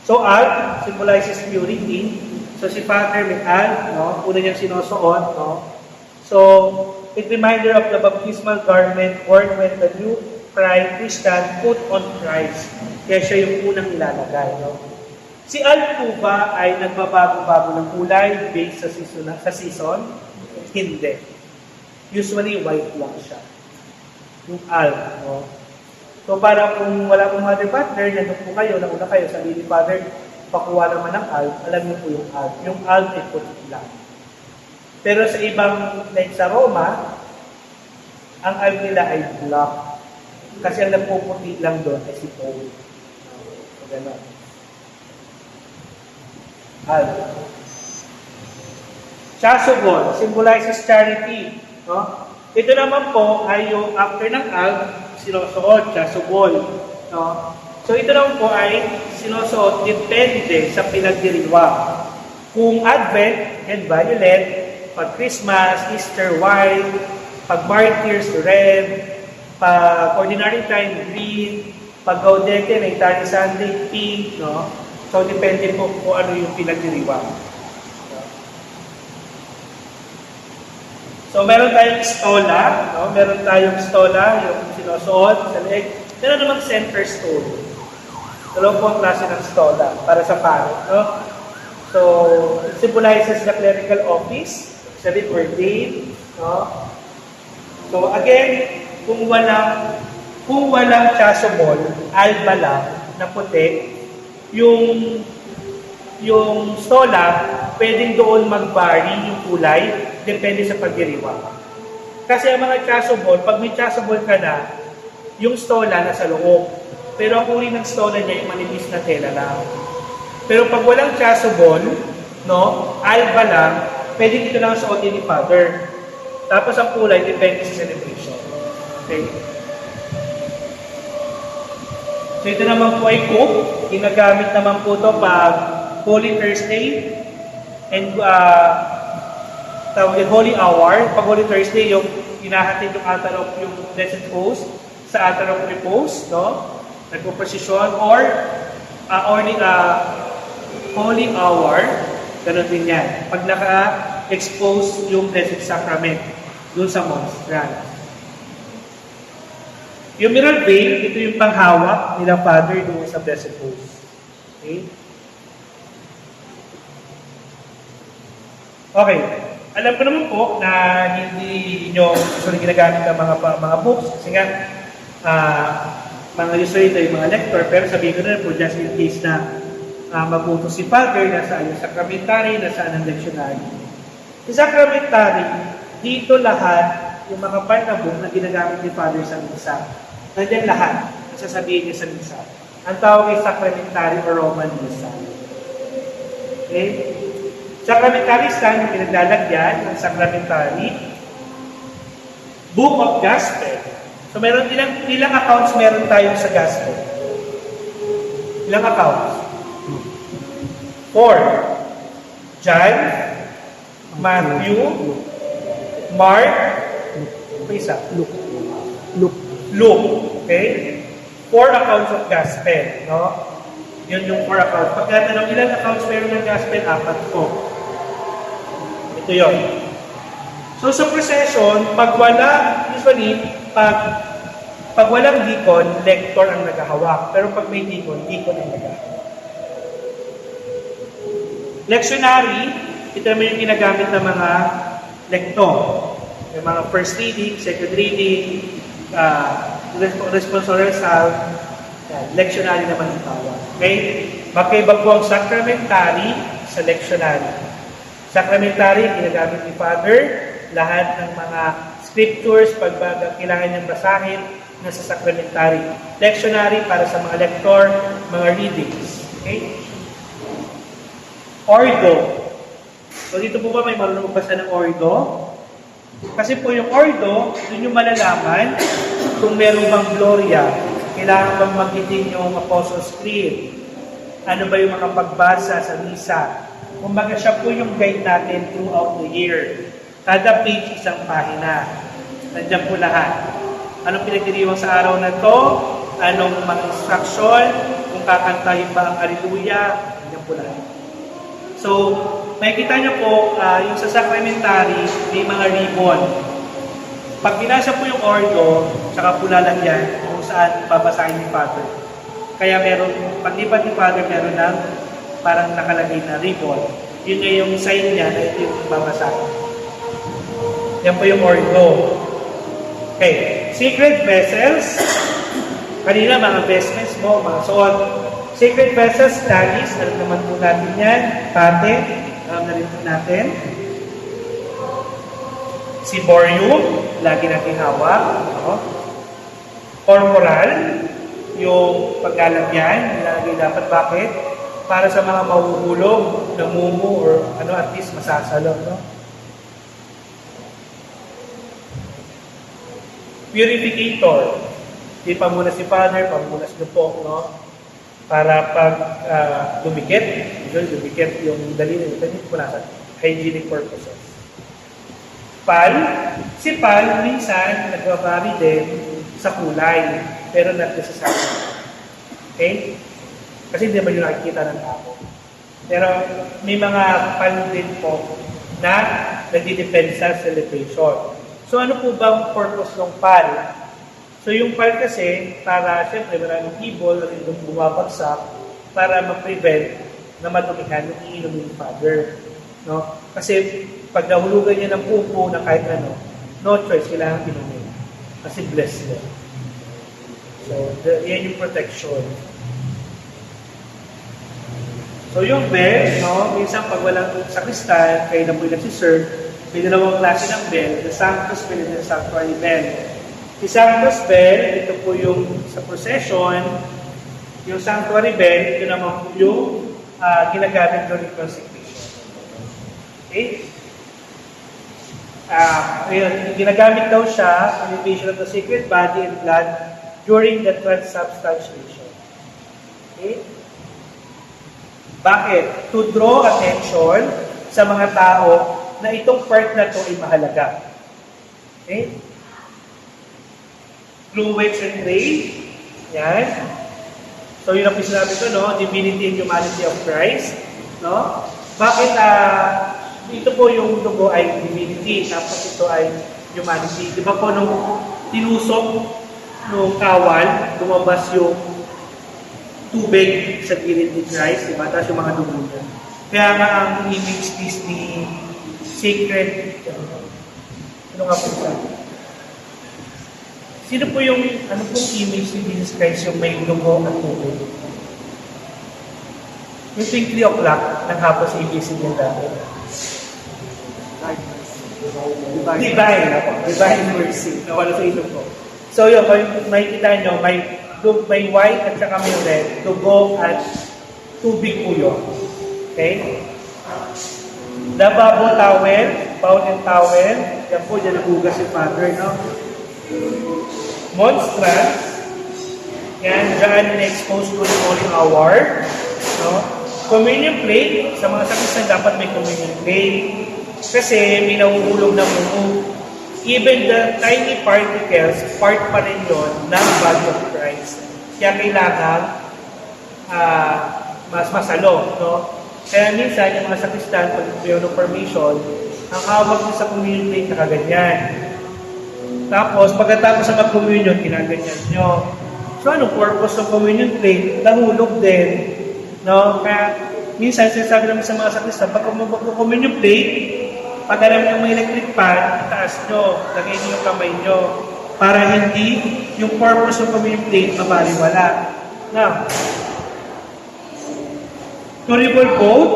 So, alb symbolizes purity. So, si Father may alb, no? Una niyang sinusuot. No? So, it reminder of the baptismal garment worn when the new Christian put on Christ. Kaya siya yung unang nilalagay. No? Si alb po ba ay nagbabago-bago ng kulay based sa season? Hindi. Usually, white lang siya. Yung alb. No? So, para kung wala pong mother partner, nandun po kayo, nauna kayo, sabi ni Father, pakuha naman ng alb, alam niyo po yung alb. Yung alb ay puti lang. Pero sa ibang, like sa Roma, ang alb nila ay black. Kasi ang nagpuputi lang doon ay si Paul. So, gano'n. Alb. Chasuble symbolizes charity. No? Ito naman po ay yung after ng alb, sinusuot, chasuble. No? So ito naman po ay sinusuot depende sa pinagdiriwang. Kung Advent and Violet, pag Christmas, Easter, white, pag Martyrs, red, pag Ordinary Time, green, pag Gaudete, may Tari Sunday, pink, no? So, depende po kung ano yung pinagdiriwang. So, meron tayong stola, no? Meron tayong stola, yung sinusuot sa leeg. Meron namang center stone. Dalawang po ang klase ng stola para sa pare, no? So, it symbolizes the clerical office, sabi ordained, no? So, again, kung walang chasuble, alba lang, na puti, yung stola, pwedeng doon mag-vary yung kulay, depende sa pagdiriwang. Kasi ang mga chasuble, pag may chasuble ka na, yung stola nasa loob. Pero ang uri ng stola niya, yung manipis na tela lang. Pero pag walang chasuble, no, alba lang, pwede dito lang suotin ni Father. Tapos ang kulay, depende sa celebration. Okay? So ito naman po ay cook. Ginagamit naman po ito pag Holy Thursday and tawag yung Holy Hour. Pag Holy Thursday, yung hinahatid yung altar of yung Blessed Host sa altar of repose, no? Nagpo-procession or Holy Hour. Ganon din yan. Pag naka-expose yung Blessed Sacrament dun sa monstrance. Yung mirror veil, ito yung panghawak nila Father doon sa Blessed Host. Okay? Okay. Alam ko naman po na hindi nyo usually ginagamit ng mga books kasi nga mga usually ito yung mga lector, pero sabihin ko na po just in case na mag-utos si Father, nasaan yung sacramentary, nasaan ang lectionary. Sa sacramentary, dito lahat yung mga part na book na ginagamit ni Father sa misa. Nandiyan lahat ang sasabihin niya sa misa. Ang tawag ay sacramentary or Roman misa. Okay? Sacramentary stand yung pinaglalagyan ng sacramentary Book of Gospel. So meron ilang accounts meron tayo sa Gospel? Ilang accounts? 4. John, Matthew, Mark, isa. Luke. Okay? 4 accounts of Gospel. No? Yun yung 4 accounts. Pagkatanong ilang accounts meron ng Gospel? 4 po. Ito yun. So sa procession, pag walang deacon, lector ang naghahawak. Pero pag may deacon ang naghahawak. Lectionary, ito naman yung ginagamit ng mga lector. Yung mga first reading, second reading, responsorial psalm, lectionary naman ang tawag. Okay? Magkaiba po ang sacramentary sa lectionary. Sacramentary, ginagamit ni Father, lahat ng mga scriptures, pag kailangan niyang basahin, nasa sacramentary. Lectionary, para sa mga lector, mga readings. Okay? Ordo. So dito po ba may marunong magbasa ng ordo? Kasi po yung ordo, yun yung malalaman kung meron bang gloria. Kailangan bang magiting yung Apostles' Creed? Ano ba yung mga pagbasa sa misa? Kumbaga siya po yung guide natin throughout the year. Kada page isang pahina. Nandiyan po lahat. Anong pinagdiriwang sa araw na to? Anong mga instruction? Kung kakantahin ba ang Alleluia? Nandiyan po lahat. So, makikita niyo po, yung sa sacramentary, may mga ribbon. Pag binasa po yung ordo, tsaka po lalagyan kung saan babasahin ni Father. Kaya meron, pag lipat ni Father, meron ng parang nakalagay na ribbon. Yun nga yung sign niya na ito yung babasahin. Yan po yung ordo. Okay. Sacred vessels. Kanina, mga vestments mo, mga suot. Sacred vessels, talis. Alam naman po natin yan. Pate. Alam na rin po natin. Ciborium. Lagi natin hawak. No? Corporal. Yung paglalagyan. Nilagay dapat. Bakit? Para sa mga mahuhulog, namumu, or at least masasalot. No? Purificator. Di pa muna si Father, pamunas niyo po, no? Para pag dumikit yung daliri, hindi po natin. Hygienic purposes. Si Pal, minsan, nagbabari din sa kulay, pero not necessarily. Okay? Kasi hindi naman yung nakikita ng tao. Pero may mga Pal din po na nagdidepensa sa celebration. So ano po bang purpose ng PAL? So yung PAL kasi, para siyempre maraming ibon na rin bumabagsak para ma-prevent na madumihan ng iinom ng Father. No? Kasi pag nahulugan niya ng pupo na kahit ano, no choice, kailangan inumin. Kasi blessed them. So yan yung protection. So yung bell, no? Minsan pag walang sakristan, kayo na po yung nagsiserve, may dalawang klase ng bell, the Sanctus Bell and the Sanctuary Bell. Si Sanctus Bell, ito po yung sa procession. Yung Sanctuary Bell, ito naman po yung ginagamit during consecration. Okay? Ginagamit daw siya, elevation of the sacred body and blood during the transubstantiation. Okay? Bakit? To draw attention sa mga tao na itong part na to ay mahalaga. Okay? Fluids and rays. Yan. So, yun ang sinabi ko, no? Divinity and humanity of Christ. No? Bakit ito po yung dugo ay divinity, tapos ito ay humanity. Di ba po nung tinusok nung kawal, lumabas yung tubig sa gilid ni Christ, di ba? Tapos yung mga dugo niya. Kaya nga ang image is the sacred, ano nga po siya? Sino po yung, ano pong image ni Jesus Christ yung may dugo at tubig? Yung 3 o'clock, naghapon sa ABC niya dati. Divine ako. Divine mercy. Nawala sa isip ko. So yun, may kita nyo, may white at saka may red, dugo at tubig po yun. Okay? Lavabo towel, fountain towel, yan po, dyan nagugas si Father, no? Monstrance, yan, dyan na-expose to the holy hour, no? Communion plate, sa mga sakristiyan dapat may communion plate. Kasi may nahuhulog na mumu. Even the tiny particles, part pa rin yun ng body of Christ. Kaya kailangan mas masalo. No? Kaya minsan, yung mga sakristiyan, pag yung formation, ang hawak nyo sa communion plate na kaganyan. Tapos, pagkatapos sa mag-communion, kinaganyan nyo. So, anong purpose ng communion plate? Nahulog din. No? Kaya, minsan, sinasabi naman sa mga sakristiyan, pag mag-communion plate, pag alam nyo may electric fan, taas nyo, lagay nyo yung kamay nyo, para hindi yung purpose ng communion plate mabaliwala. Now, to revolve both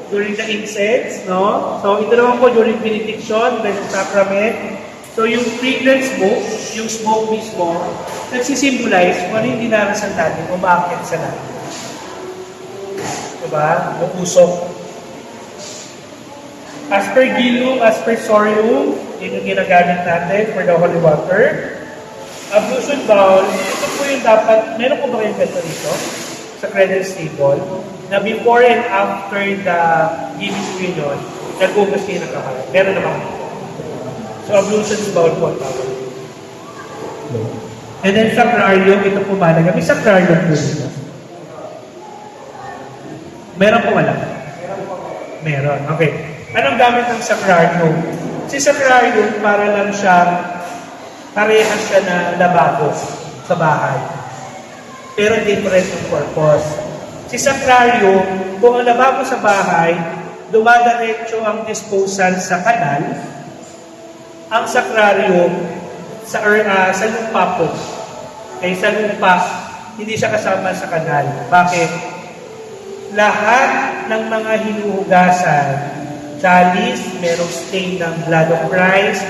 during the incense, no? So, ito naman po during benediction, blessed sacrament. So, yung fragrant smoke, yung smoke mismo, nagsisimbolize kung ano yung dinarasan natin, umakit sa natin. Diba? Yung usok. As per gilum, as per sorium, yun yung ginagamit natin for the holy water. Ablution bowl, ito po yung dapat, meron po ba kayong ganito rito? Sa credence table, na before and after the giving communion, nag-ugas kayo ng kamay. Meron naman. So, ablution bowl po ang tawag. And then sacrarium, ito po malaga. May sacrarium po dito. Meron po wala? Meron. Okay. Anong gamit ng sacrarium? Si sacrarium, para lang siyang parehas siya na lababo sa bahay. Pero different yung purpose. Si sacrarium, kung ang lababo sa bahay, dumadaretso ang disposal sa kanal, ang sacrarium sa lupa po. Okay, sa lupa, hindi siya kasama sa kanal. Bakit? Lahat ng mga hinuhugasan, chalice, merong stain ng blood of Christ,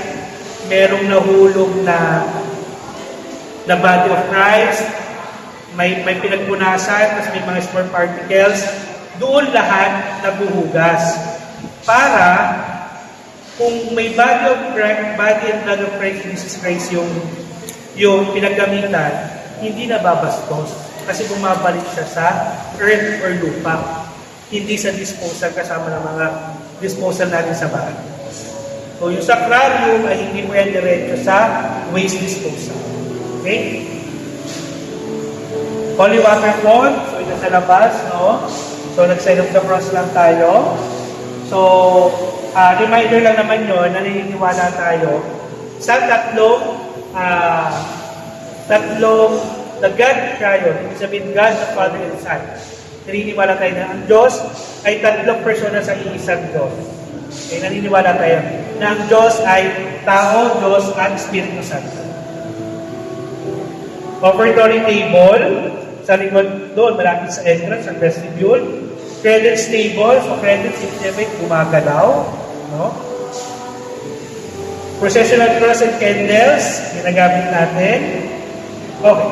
merong nahulog na body of Christ, may pinagpunasan, tapos may mga small particles, doon lahat nabuhugas. Para kung may body and blood of Christ, Jesus Christ yung pinaggamitan, hindi nababastos. Kasi bumabalik siya sa earth or lupa. Hindi sa disposal kasama ng mga disposal natin sa bahay. So yung sacrarium ay hindi po yan diretso sa waste disposal. Okay? Holy water font, so ito sa labas, no? So nag-sign of the cross lang tayo. So, reminder lang naman yun, naniniwala tayo sa tatlong the God triune, ibig sabihin God, the Father, and the Son. Naniniwala tayo na ang Diyos ay tatlong persona sa iisang Diyos. Okay, naniniwala tayo na ang Diyos ay tao, Diyos, at Espiritu Santo. Offertory table, sa likod doon, malapit sa entrance, sa vestibule. Credence table, so credence ibig gumagalaw. No? Processional cross and candles, ginagamit natin. Okay.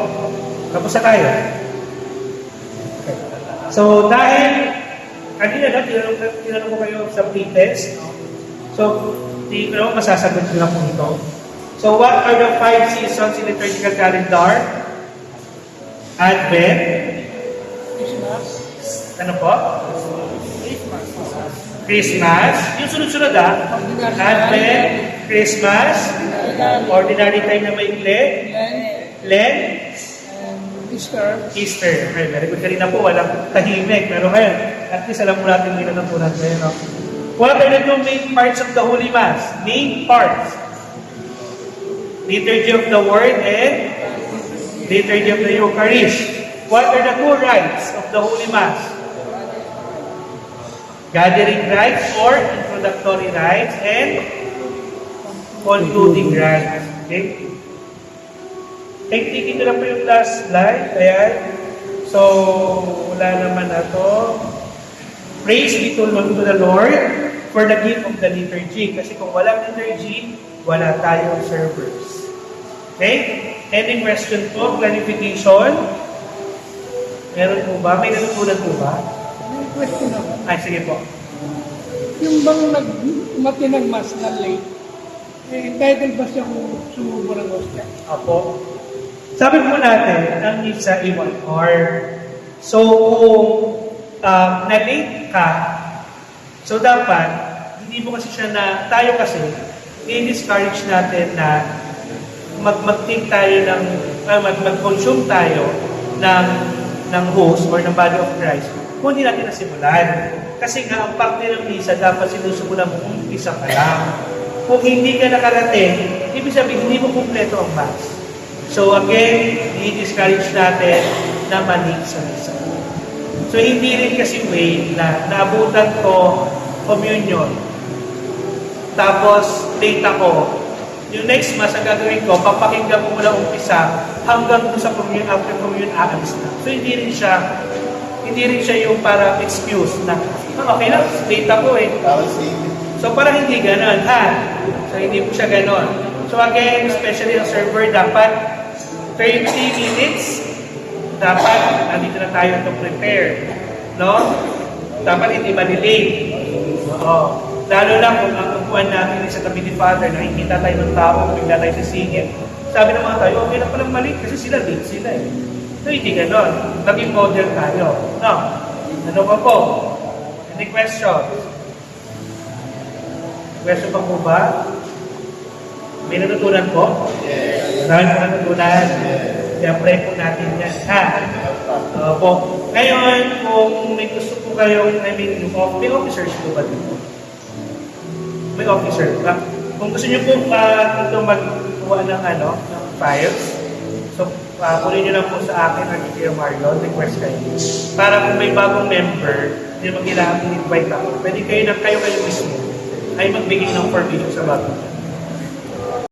Tapos na tayo. Okay. So, dahil kanina na, tinanong ko kayo sa pre-test. No? So, masasagot ko na po ito. So, what are the 5 seasons in the liturgical calendar? Advent. Christmas. Ano po? Christmas. Yung sunod-sunod Advent, Christmas, ordinary time na maikli, Lent, Easter. Okay, very good. Kanina po, walang tahimik. Pero ngayon, at least alam mo natin may natutunan tayo, no? What are the two main parts of the Holy Mass? Main parts. Liturgy of the Word and Liturgy of the Eucharist. What are the two rites of the Holy Mass? Gathering rites or introductory rites and concluding rites. Okay? Tingin ko na po yung last slide. Ayan. So, wala naman na to. Praise be to the Lord for the gift of the liturgy. Kasi kung walang liturgy, wala tayong servers. Okay? Any question po? Clarification? Meron po ba? May natutunan po ba? May question ako. Ay, sige po. Yung bang nagmati ng mas na late, entitled ba siya kung sumubo ng hostya? Apo. Sabi po natin, ang misa ay 1 hour. So, kung na-late ka, so dapat, hindi mo kasi siya na, tayo kasi, i-discourage natin na mag-take tayo ng, mag-consume tayo ng host or ng body of Christ kung hindi natin nasimulan. Kasi nga, ang pakti ng misa, dapat sinusubulan mo kung isa ka lang. Kung hindi ka nakarating, ibig sabihin, hindi mo kumpleto ang Mass. So again, i-discourage natin na manig sa misa. So hindi rin kasi way na naabutan ko communion. Tapos late ako. Yung next Mass, ang gagawin ko, papakinggan ko mula umpisa hanggang sa communion, after communion, aalis na. So hindi rin siya yung para excuse na, okay lang, late ako eh. So para hindi ganon, ha? So hindi po siya ganon. So again, especially ang server, dapat 30 minutes, dapat nandito na tayo to prepare. No? Dapat hindi ma-delay. Oo. Lalo na kung ang upuan natin sa tabi ni Father, nakikita tayo ng tao, bigla tayo sisingit. Sabi ng mga tayo, okay na palang mali kasi sila late sila eh. So hindi ganon. Naging model tayo. No? Ano pa po? Any questions? Question pa po ba? May natutunan po? Maraming po natutunan. Kaya pray po natin yan. Ha? Po. Ngayon, kung may gusto po kayong, may officers po ba dito? May officer ba? Kung gusto niyo po ito magkuha ng files, so kunin niyo lang po sa akin or kay Marlon, request kayo. Para kung may bagong member, hindi mo kailangan in-invite ako. Pwede kayo mismo ay magbigay ng permission sa bagong.